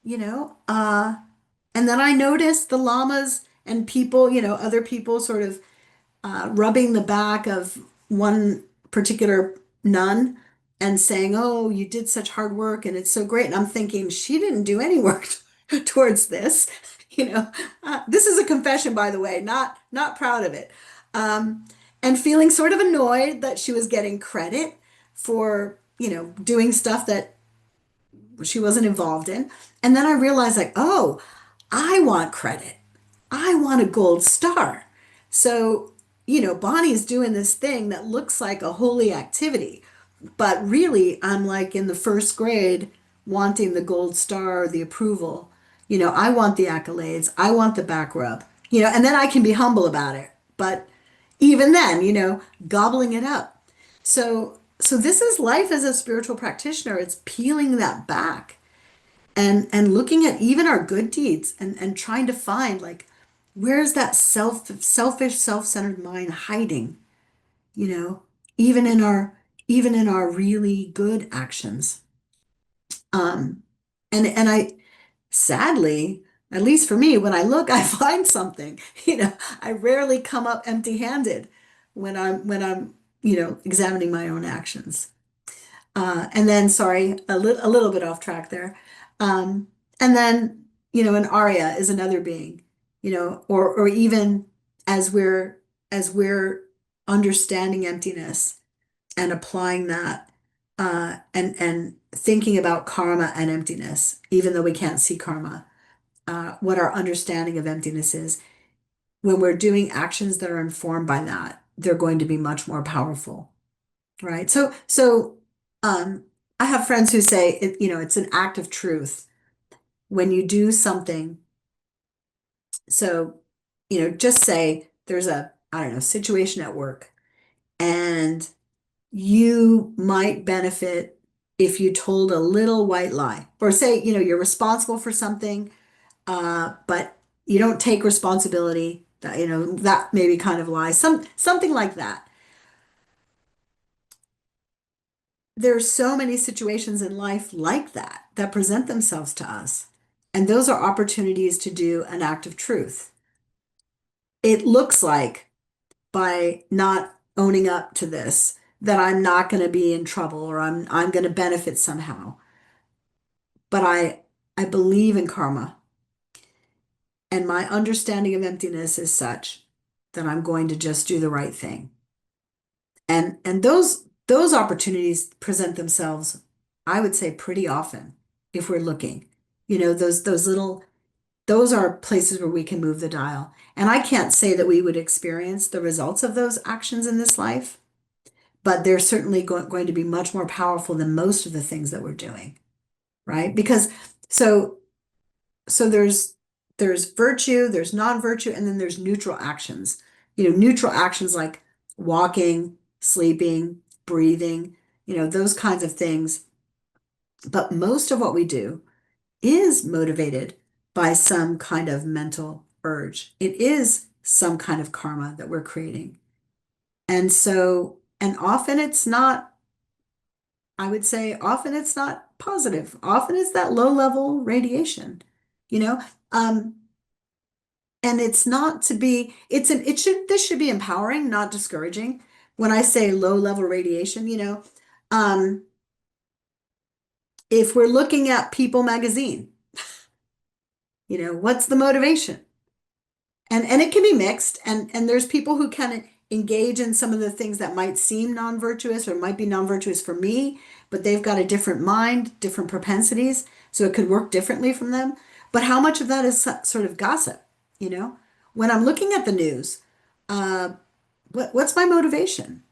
you know. And then I noticed the lamas and people, other people sort of rubbing the back of one particular nun and saying, "Oh, you did such hard work and it's so great." And I'm thinking, she didn't do any work towards this. This is a confession, by the way, not proud of it. Um, and feeling sort of annoyed that she was getting credit for, doing stuff that she wasn't involved in. And then I realized, like, oh, I want credit. I want a gold star. So, Bonnie's doing this thing that looks like a holy activity, but really I'm like in the first grade wanting the gold star or the approval. I want the accolades. I want the back rub, and then I can be humble about it. But even then, gobbling it up. So this is life as a spiritual practitioner. It's peeling that back and looking at even our good deeds and trying to find, like, where's that selfish, self-centered mind hiding, you know, even in our really good actions. And I sadly, at least for me, when I look, I find something. I rarely come up empty-handed when I'm examining my own actions. And then, sorry, a little bit off track there. And then, an Arya is another being, or even as we're understanding emptiness and applying that, and thinking about karma and emptiness, even though we can't see karma, what our understanding of emptiness is, when we're doing actions that are informed by that, they're going to be much more powerful, right? So I have friends who say it's an act of truth when you do something. So, just say there's a, I don't know, situation at work, and you might benefit if you told a little white lie, or say, you're responsible for something, but you don't take responsibility. That maybe kind of lie, something like that. There's so many situations in life like that present themselves to us, and those are opportunities to do an act of truth. It looks like, by not owning up to this, that I'm not going to be in trouble, or I'm going to benefit somehow. But I believe in karma, and my understanding of emptiness is such that I'm going to just do the right thing. And those opportunities present themselves, I would say, pretty often if we're looking. Those are places where we can move the dial. And I can't say that we would experience the results of those actions in this life, but they're certainly going to be much more powerful than most of the things that we're doing, right? Because so so there's virtue, there's non-virtue, and then there's neutral actions. Neutral actions like walking, sleeping, breathing, those kinds of things. But most of what we do is motivated by some kind of mental urge. It is some kind of karma that we're creating. And often it's not, I would say often it's not positive. Often it's that low level radiation, you know? Um, and it's not to be, this should be empowering, not discouraging. When I say low level radiation, um, if we're looking at People magazine, what's the motivation? And it can be mixed, and there's people who can engage in some of the things that might seem non-virtuous or might be non-virtuous for me, but they've got a different mind, different propensities, so it could work differently from them. But how much of that is sort of gossip, you know? When I'm looking at the news, uh, what's my motivation?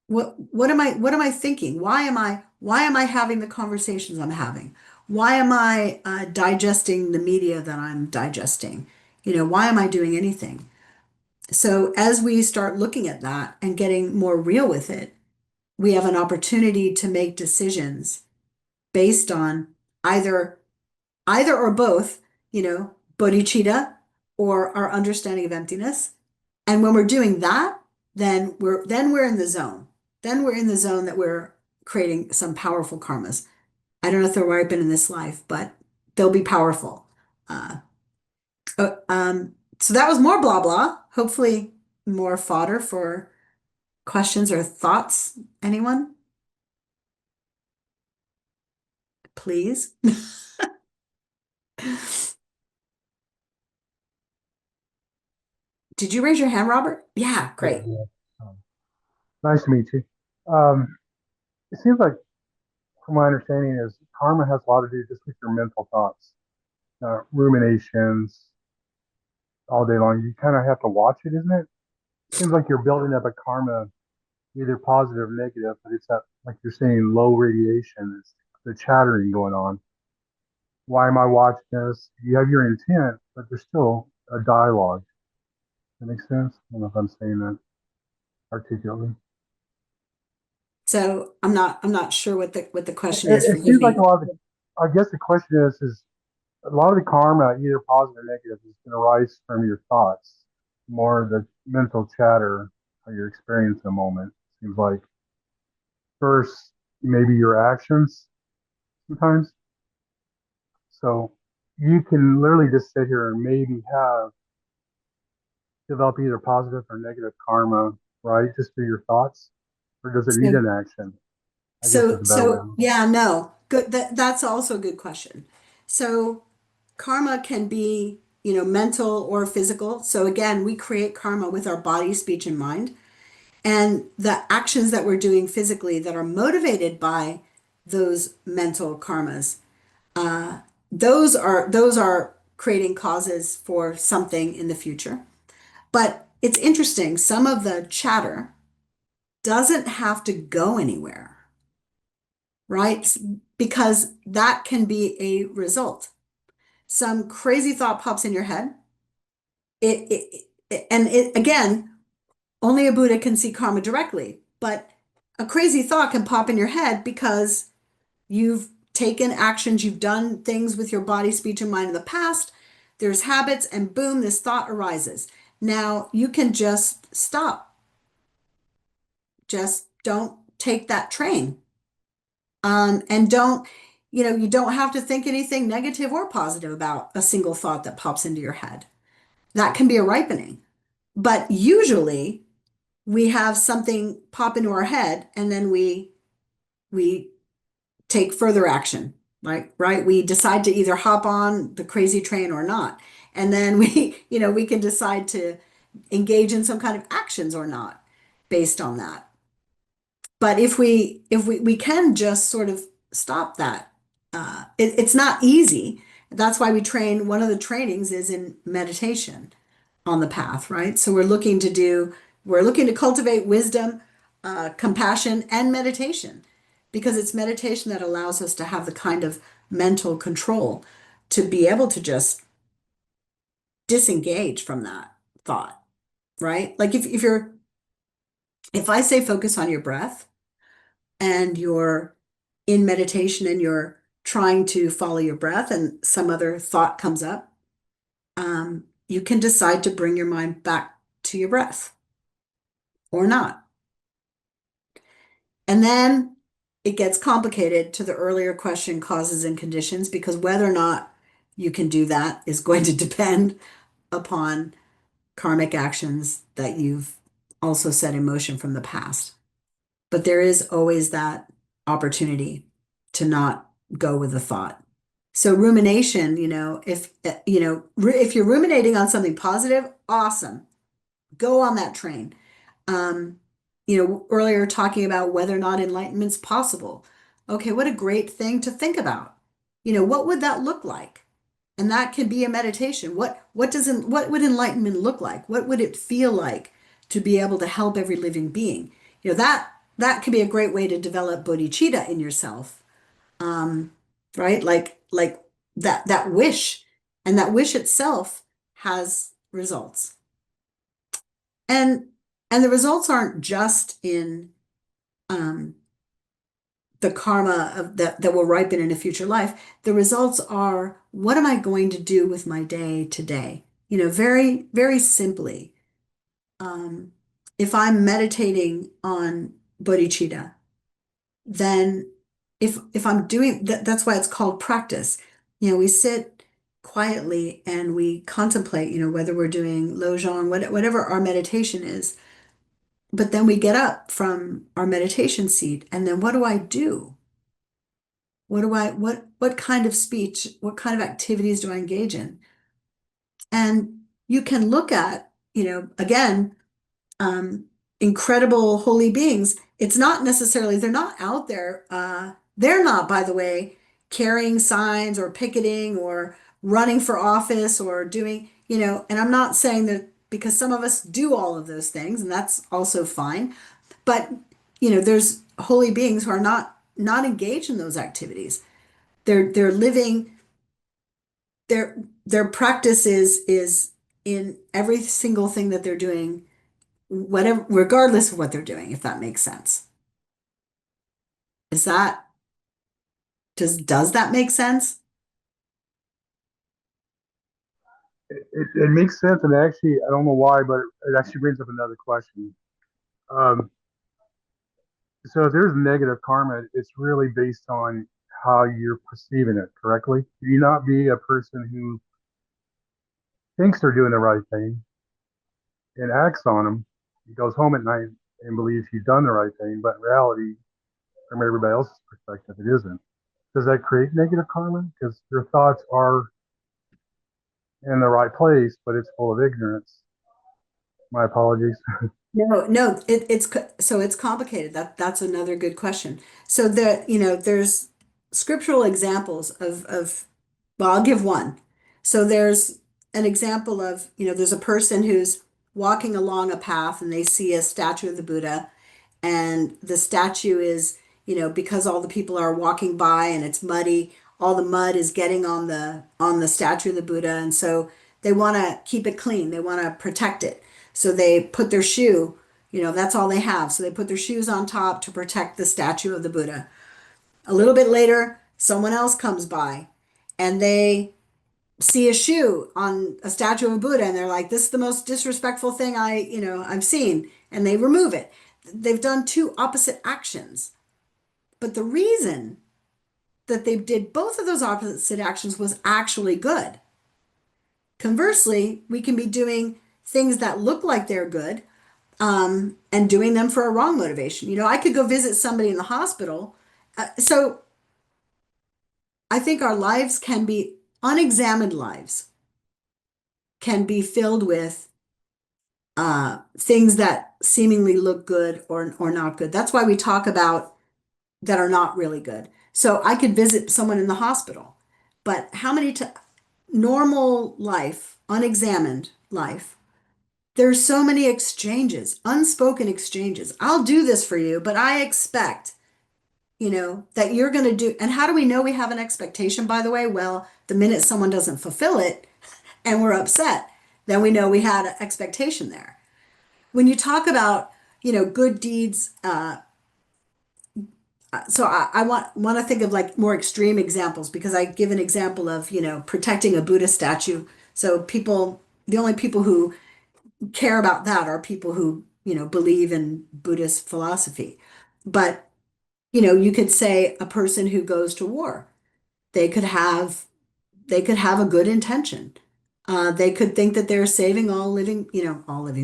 What am I thinking? Why am I having the conversations I'm having? Why am I digesting the media that I'm digesting? Why am I doing anything? So as we start looking at that and getting more real with it, we have an opportunity to make decisions based on either either or both, bodhicitta, or our understanding of emptiness. And when we're doing that, then we're in the zone. Then we're in the zone that we're creating some powerful karmas. I don't know if they'll ripen in this life, but they'll be powerful. Uh, so that was more blah blah. Hopefully, more fodder for questions or thoughts. Anyone? Please. Did you raise your hand, Robert? Yeah, Yeah, great. yeah. Um, Nice to meet you. Um, it seems like, from my understanding, is karma has a lot to do just with your mental thoughts, ruminations all day long. You kind of have to watch it, isn't it? Seems like you're building up a karma, either positive or negative, but it's that, like you're saying, low radiation. It's the chattering going on. Why am I watching this? You have your intent, but there's still a dialogue. That makes sense? I don't know if I'm saying that articulately. So I'm not sure what the question is. It Forgive seems like a me. lot of I guess the question is a lot of the karma, either positive or negative, is going to rise from your thoughts, more the mental chatter, how you're experiencing a moment. Seems like first, maybe your actions sometimes. So you can literally just sit here and maybe have develop either positive or negative karma, right? Just through your thoughts, or does it need So an action? I guess is so a better way. so yeah, no. Good. That's also a good question. So karma can be, mental or physical. So again, we create karma with our body, speech, and mind. And the actions that we're doing physically that are motivated by those mental karmas, those are creating causes for something in the future. But it's interesting, some of the chatter doesn't have to go anywhere, right? Because that can be a result. Some crazy thought pops in your head. Again, only a Buddha can see karma directly, but a crazy thought can pop in your head because you've taken actions, you've done things with your body, speech, and mind in the past. There's habits, and boom, this thought arises. Now you can just stop. Just don't take that train. And you don't have to think anything negative or positive about a single thought that pops into your head. That can be a ripening. But usually we have something pop into our head and then we take further action, right? We decide to either hop on the crazy train or not. And then we can decide to engage in some kind of actions or not based on that. But if we can just sort of stop that, it's not easy. That's why we train. One of the trainings is in meditation on the path, right? So we're looking to cultivate wisdom, compassion, and meditation, because it's meditation that allows us to have the kind of mental control to be able to just disengage from that thought, right? Like if I say focus on your breath and you're in meditation and you're trying to follow your breath and some other thought comes up, you can decide to bring your mind back to your breath or not. And then it gets complicated to the earlier question, causes and conditions, because whether or not you can do that is going to depend upon karmic actions that you've also set in motion from the past. But there is always that opportunity to not go with the thought. So rumination, if you're ruminating on something positive, awesome. Go on that train. Um, Earlier talking about whether or not enlightenment's possible. Okay, what a great thing to think about. What would that look like? And that can be a meditation. What would enlightenment look like? What would it feel like to be able to help every living being? That could be a great way to develop bodhicitta in yourself. Right? Like that wish, and that wish itself has results. And the results aren't just in um, the karma that will ripen in a future life. The results are, what am I going to do with my day today? Very, very simply, um, if I'm meditating on bodhicitta, then if I'm doing that, that's why it's called practice. We sit quietly and we contemplate, whether we're doing lojong, whatever our meditation is. But then we get up from our meditation seat, and then what do I do? What kind of speech, what kind of activities do I engage in? And you can look at, again, um, incredible holy beings. It's not necessarily, they're not out there. They're not, by the way, carrying signs or picketing or running for office or doing, and I'm not saying that, because some of us do all of those things, and that's also fine. But, there's holy beings who are not engaged in those activities. They're living, their practice is in every single thing that they're doing, whatever, regardless of what they're doing, if that makes sense. Is that does that make sense? It makes sense, and actually, I don't know why, but it actually brings up another question. Um, so if there's negative karma, it's really based on how you're perceiving it correctly. Do you not be a person who thinks they're doing the right thing and acts on them? He goes home at night and believes he's done the right thing, but in reality, from everybody else's perspective, it isn't. Does that create negative karma? Because your thoughts are in the right place, but it's full of ignorance. My apologies. No, so it's complicated. That's another good question. So there's scriptural examples of well, I'll give one. So there's an example of, there's a person who's walking along a path and they see a statue of the Buddha, and the statue is, because all the people are walking by and it's muddy, all the mud is getting on the statue of the Buddha, and so they want to keep it clean. They want to protect it. So they put their shoe, that's all they have. So they put their shoes on top to protect the statue of the Buddha. A little bit later, someone else comes by and they see a shoe on a statue of a Buddha and they're like, this is the most disrespectful thing I've seen. And they remove it. They've done two opposite actions. But the reason that they did both of those opposite actions was actually good. Conversely, we can be doing things that look like they're good, and doing them for a wrong motivation. I could go visit somebody in the hospital. So I think our lives can be unexamined lives, can be filled with things that seemingly look good or not good. That's why we talk about that are not really good. So I could visit someone in the hospital, but how many normal life, unexamined life, there's so many exchanges, unspoken exchanges. I'll do this for you, but I expect, that you're going to do. And how do we know we have an expectation, by the way? Well, the minute someone doesn't fulfill it and we're upset, then we know we had an expectation there. When you talk about, good deeds, so I want to think of like more extreme examples, because I give an example of, protecting a Buddha statue. So the only people who care about that are people who, believe in Buddhist philosophy. But, you could say a person who goes to war, they could have they could have a good intention. They could think that they're saving all living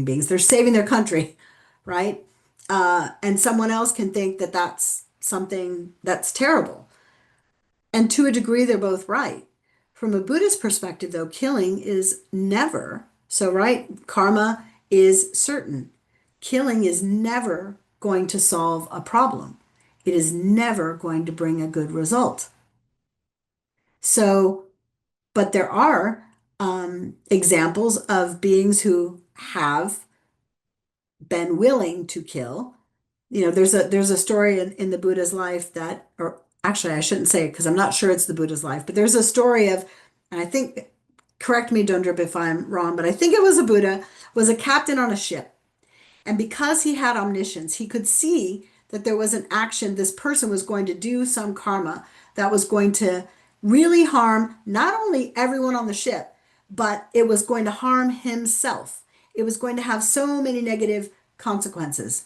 beings. They're saving their country, right? And someone else can think that that's something that's terrible. And to a degree, they're both right. From a Buddhist perspective, though, killing is never so, right? Karma is certain. Killing is never going to solve a problem. It is never going to bring a good result. So, but there are examples of beings who have been willing to kill. There's a story in the Buddha's life that, or actually I shouldn't say it because I'm not sure it's the Buddha's life, but there's a story of, and I think, correct me, Dundrup, if I'm wrong, but I think it was a Buddha, was a captain on a ship. And because he had omniscience, he could see that there was an action, this person was going to do some karma that was going to really harm not only everyone on the ship, but it was going to harm himself. It was going to have so many negative consequences.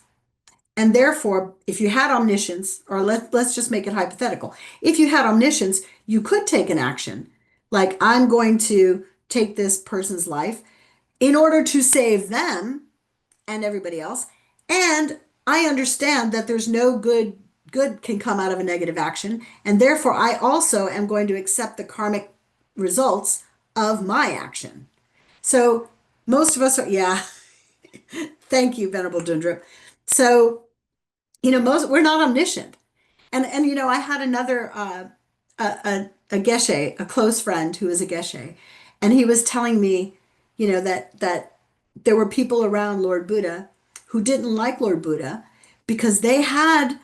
And therefore, if you had omniscience, or let's just make it hypothetical, if you had omniscience, you could take an action. Like, I'm going to take this person's life in order to save them and everybody else. And I understand that there's no good can come out of a negative action. And therefore, I also am going to accept the karmic results of my action. So most of us are, yeah, thank you, Venerable Dundrup. So, we're not omniscient. And I had another a geshe, a close friend who is a geshe, and he was telling me, that there were people around Lord Buddha who didn't like Lord Buddha because they had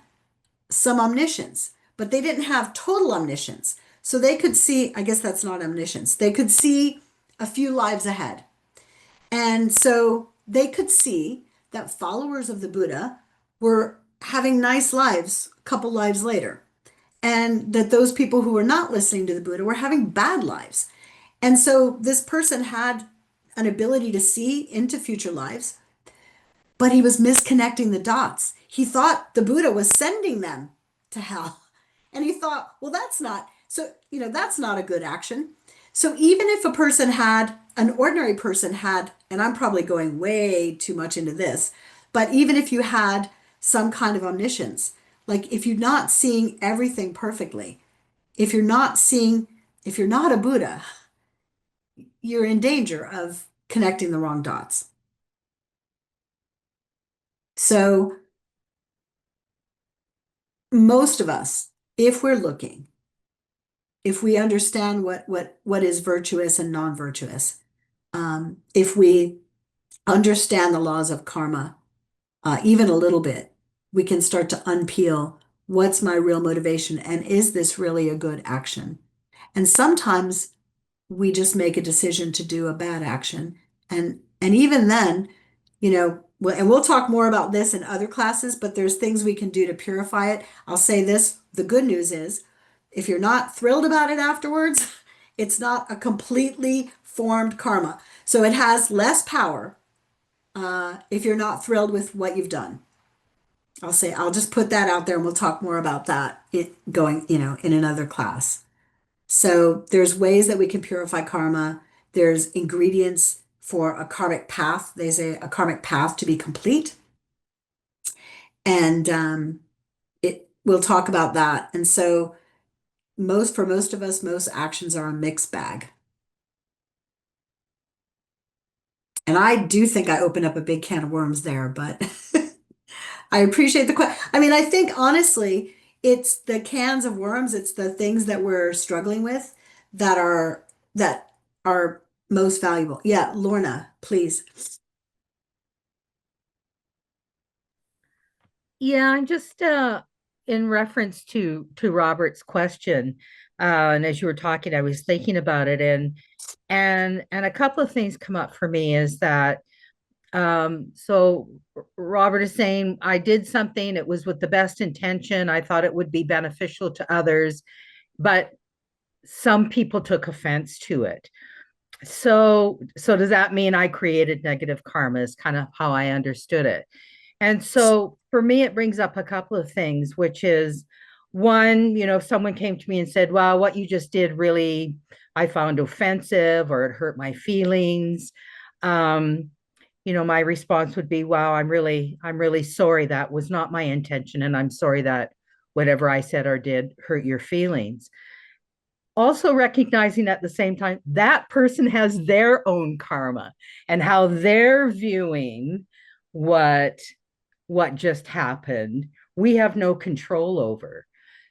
some omniscience, but they didn't have total omniscience. So they could see, I guess that's not omniscience, they could see a few lives ahead. And so they could see that followers of the Buddha were having nice lives a couple lives later, and that those people who were not listening to the Buddha were having bad lives. And so this person had an ability to see into future lives, but he was misconnecting the dots. He thought the Buddha was sending them to hell. And he thought, well, that's not a good action. So even if an ordinary person had, and I'm probably going way too much into this, but even if you had some kind of omniscience, like if you're not seeing everything perfectly, if you're not a Buddha, you're in danger of connecting the wrong dots. So most of us, if we're looking, if we understand what is virtuous and non-virtuous, if we understand the laws of karma, even a little bit, we can start to unpeel what's my real motivation and is this really a good action? And sometimes we just make a decision to do a bad action. And even then, and we'll talk more about this in other classes, but there's things we can do to purify it. I'll say this, the good news is if you're not thrilled about it afterwards, it's not a completely formed karma. So it has less power if you're not thrilled with what you've done. I'll just put that out there and we'll talk more about that going, in another class. So there's ways that we can purify karma. There's ingredients for a karmic path. They say a karmic path to be complete. And we'll talk about that. And so for most of us, most actions are a mixed bag. And I do think I opened up a big can of worms there, but I appreciate the question. I mean, I think honestly, it's the cans of worms, it's the things that we're struggling with that are most valuable. Yeah, Lorna, please. Yeah, I'm just in reference to Robert's question, and as you were talking, I was thinking about it, and a couple of things come up for me is that so Robert is saying I did something, it was with the best intention, I thought it would be beneficial to others, but some people took offense to it. So does that mean I created negative karma is kind of how I understood it. And so for me, it brings up a couple of things, which is one, if someone came to me and said, well, what you just did really, I found offensive or it hurt my feelings. My response would be, wow, I'm really sorry. That was not my intention. And I'm sorry that whatever I said or did hurt your feelings. Also recognizing at the same time that person has their own karma and how they're viewing what just happened, we have no control over.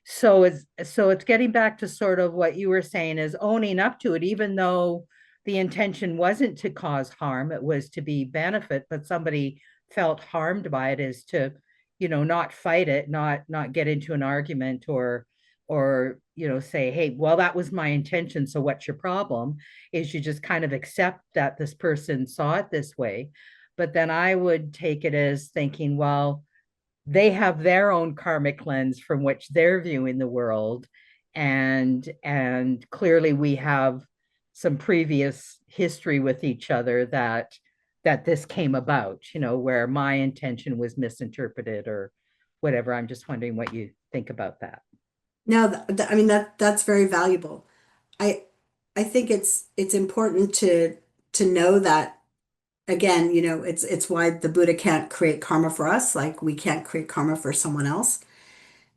So it's getting back to sort of what you were saying is owning up to it, even though the intention wasn't to cause harm, it was to be benefit, but somebody felt harmed by it, is to, not fight it, not get into an argument or say, hey, well, that was my intention, so what's your problem? Is you just kind of accept that this person saw it this way. But then I would take it as thinking, well, they have their own karmic lens from which they're viewing the world. And clearly we have some previous history with each other that this came about, where my intention was misinterpreted or whatever. I'm just wondering what you think about that. No, I mean that's very valuable. I I think it's important to know that again, it's why the Buddha can't create karma for us, like we can't create karma for someone else.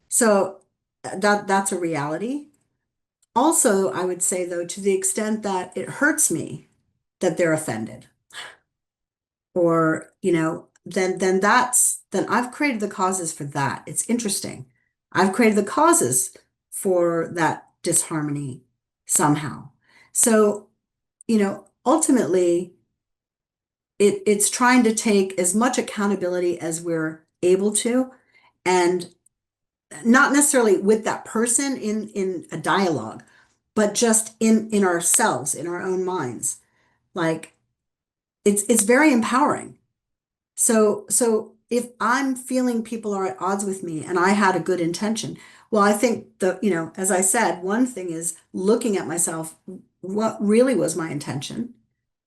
So that's a reality. Also, I would say though, to the extent that it hurts me that they're offended, or then I've created the causes for that. It's interesting. I've created the causes for that disharmony somehow. So, ultimately it's trying to take as much accountability as we're able to, and not necessarily with that person in a dialogue, but just in ourselves, in our own minds. Like it's very empowering. So if I'm feeling people are at odds with me and I had a good intention, well, I think as I said, one thing is looking at myself, what really was my intention?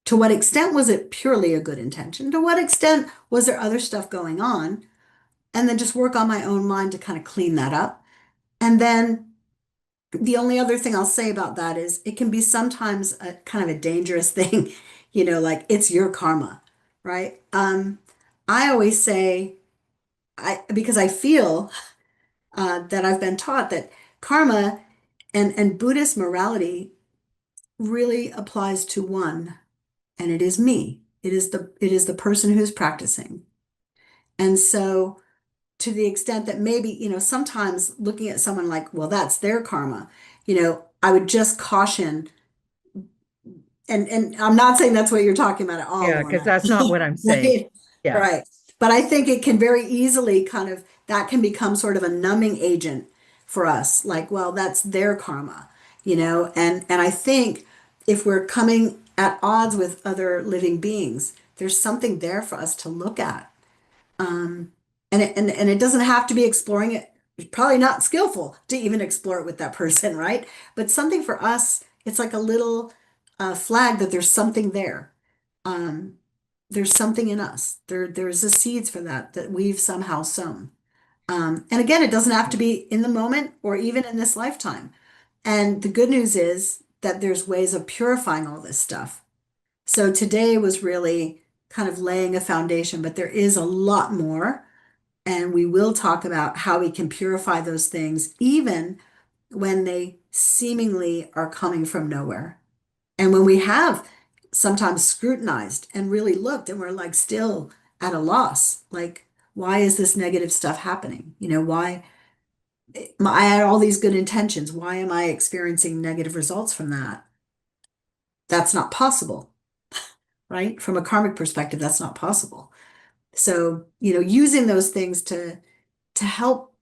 To what extent was it purely a good intention? To what extent was there other stuff going on? And then just work on my own mind to kind of clean that up. And then the only other thing I'll say about that is it can be sometimes a kind of a dangerous thing, like it's your karma, right? I always say, because I feel that I've been taught that karma and Buddhist morality really applies to one, and it is me. It is the person who's practicing. And so to the extent that maybe, sometimes looking at someone like, well, that's their karma, I would just caution, and I'm not saying that's what you're talking about at all, Yeah, because Lorna. that's not what I'm saying. Right. Yeah. Right. But I think it can very easily that can become sort of a numbing agent for us. Like, well, that's their karma, and I think if we're coming at odds with other living beings, there's something there for us to look at. And it doesn't have to be exploring it. It's probably not skillful to even explore it with that person, right? But something for us, it's like a little flag that there's something there. Um, there's something in us. There's the seeds for that we've somehow sown. And again, it doesn't have to be in the moment or even in this lifetime. And the good news is that there's ways of purifying all this stuff. So today was really kind of laying a foundation, but there is a lot more. And we will talk about how we can purify those things, even when they seemingly are coming from nowhere. And when we have sometimes scrutinized and really looked and we're like still at a loss, like, why is this negative stuff happening? Why I had all these good intentions. Why am I experiencing negative results from that? That's not possible, right? From a karmic perspective, that's not possible. So, using those things to help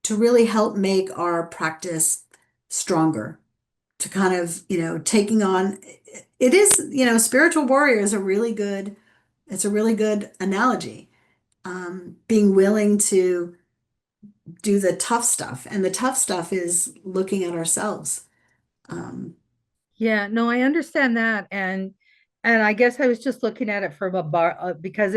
to really help make our practice stronger, to kind of, taking on it is, spiritual warrior is it's a really good analogy. Being willing to do the tough stuff, and the tough stuff is looking at ourselves. Um, Yeah, no, I understand that. And I guess I was just looking at it from a bar because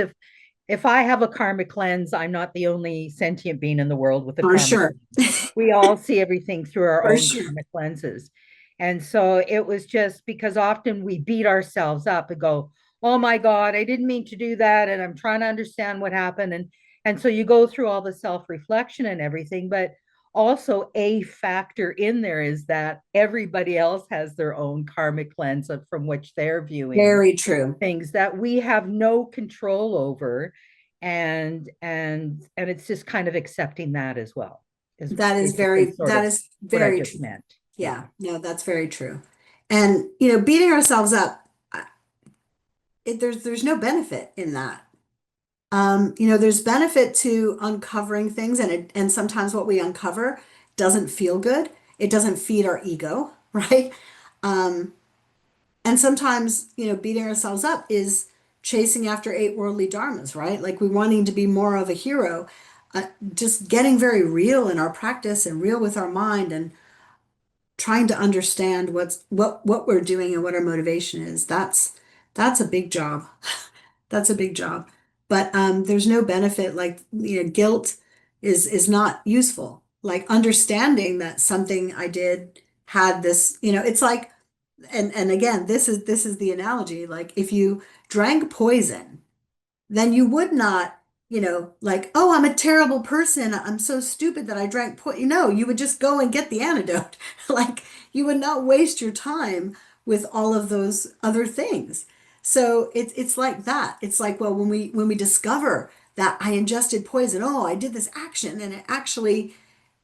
if I have a karmic cleanse, I'm not the only sentient being in the world with a for karmic sure. cleanse. We all see everything through our For own sure. karmic lenses. And so it was just because often we beat ourselves up and go, "Oh my God, I didn't mean to do that, and I'm trying to understand what happened." And so you go through all the self-reflection and everything, but also a factor in there is that everybody else has their own karmic lens from which they're viewing Very true. things that we have no control over, and it's just kind of accepting that as well is basically sort That of is what I very just true. meant. Yeah. Yeah, no, that's very true. And, beating ourselves up, there's no benefit in that. There's benefit to uncovering things, and sometimes what we uncover doesn't feel good. It doesn't feed our ego, right? Um, and sometimes, beating ourselves up is chasing after eight worldly dharmas, right? Like we wanting to be more of a hero, just getting very real in our practice and real with our mind and trying to understand what we're doing and what our motivation is. That's a big job. That's a big job. But there's no benefit, like, guilt is not useful. Like understanding that something I did had this, it's like, and again, this is the analogy. Like if you drank poison, then you would not, like, oh, I'm a terrible person. I'm so stupid that I drank poison. No, you would just go and get the antidote. Like you would not waste your time with all of those other things. So it's like that. It's like, well, when we discover that I ingested poison, oh, I did this action, and it actually,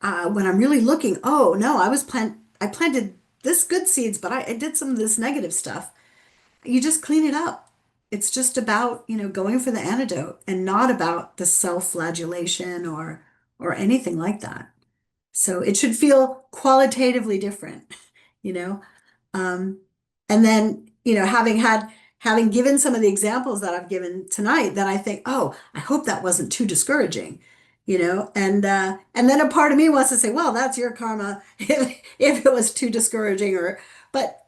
when I'm really looking, oh no, I planted this good seeds, but I did some of this negative stuff. You just clean it up. It's just about, going for the antidote and not about the self-flagellation or anything like that. So it should feel qualitatively different, you know. Um, and then, having given some of the examples that I've given tonight, then I think, oh, I hope that wasn't too discouraging, and then a part of me wants to say, well, that's your karma if it was too discouraging, but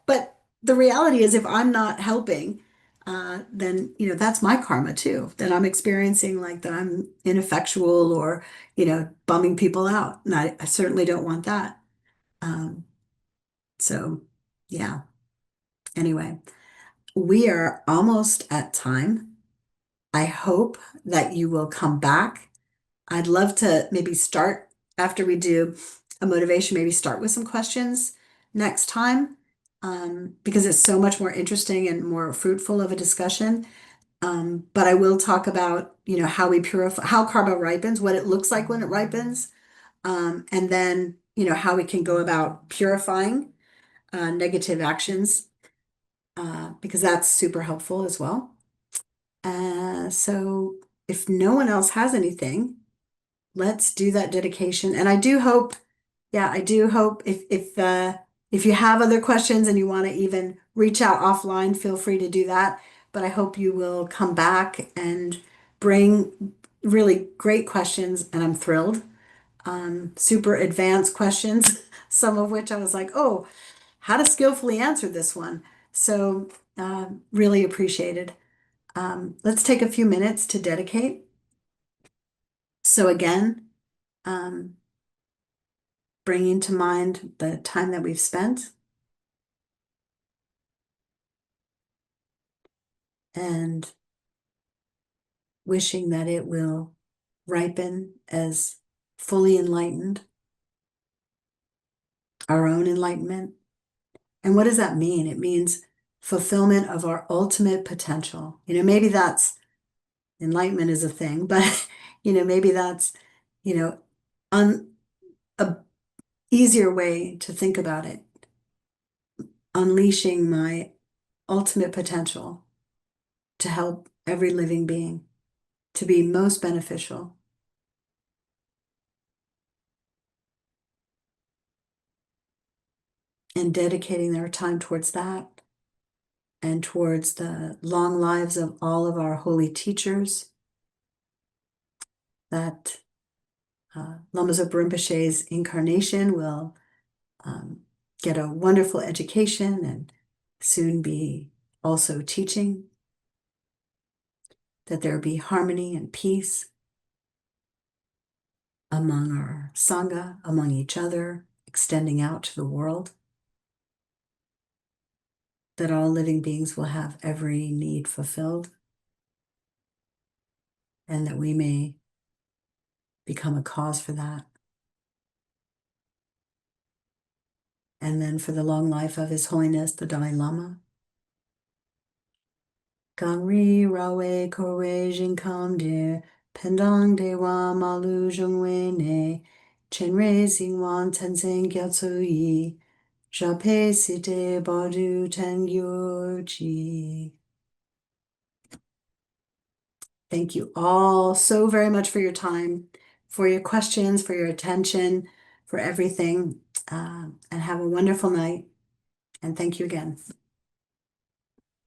the reality is if I'm not helping, then that's my karma too. That I'm experiencing like that I'm ineffectual or bumming people out, and I certainly don't want that. Um, so yeah. Anyway, we are almost at time. I hope that you will come back. I'd love to maybe start after we do a motivation, maybe start with some questions next time. because it's so much more interesting and more fruitful of a discussion. But I will talk about, how we purify, how karma ripens, what it looks like when it ripens, and then, how we can go about purifying negative actions, because that's super helpful as well. So if no one else has anything, let's do that dedication. And I do hope, if you have other questions and you want to even reach out offline, feel free to do that. But I hope you will come back and bring really great questions, and I'm thrilled. Super advanced questions, some of which I was like, oh, how to skillfully answer this one. So really appreciated. Let's take a few minutes to dedicate. So again, um, bringing to mind the time that we've spent and wishing that it will ripen as fully enlightened, our own enlightenment. And what does that mean? It means fulfillment of our ultimate potential. Maybe that's enlightenment is a thing, but maybe that's, you know, a easier way to think about it. Unleashing my ultimate potential to help every living being to be most beneficial. And dedicating their time towards that and towards the long lives of all of our holy teachers, that Lama Zopa Rinpoche's incarnation will get a wonderful education and soon be also teaching, that there be harmony and peace among our Sangha, among each other, extending out to the world, that all living beings will have every need fulfilled, and that we may become a cause for that. And then for the long life of His Holiness the Dalai Lama. Gangri Rawe Kore Jinkam De Pendang Dewa Malu Jungwe Ne Chenre Xingwan Tenzin Gyatso Yi Jape Site Badu Tengyur Ji. Thank you all so very much for your time, for your questions, for your attention, for everything. And have a wonderful night. And thank you again.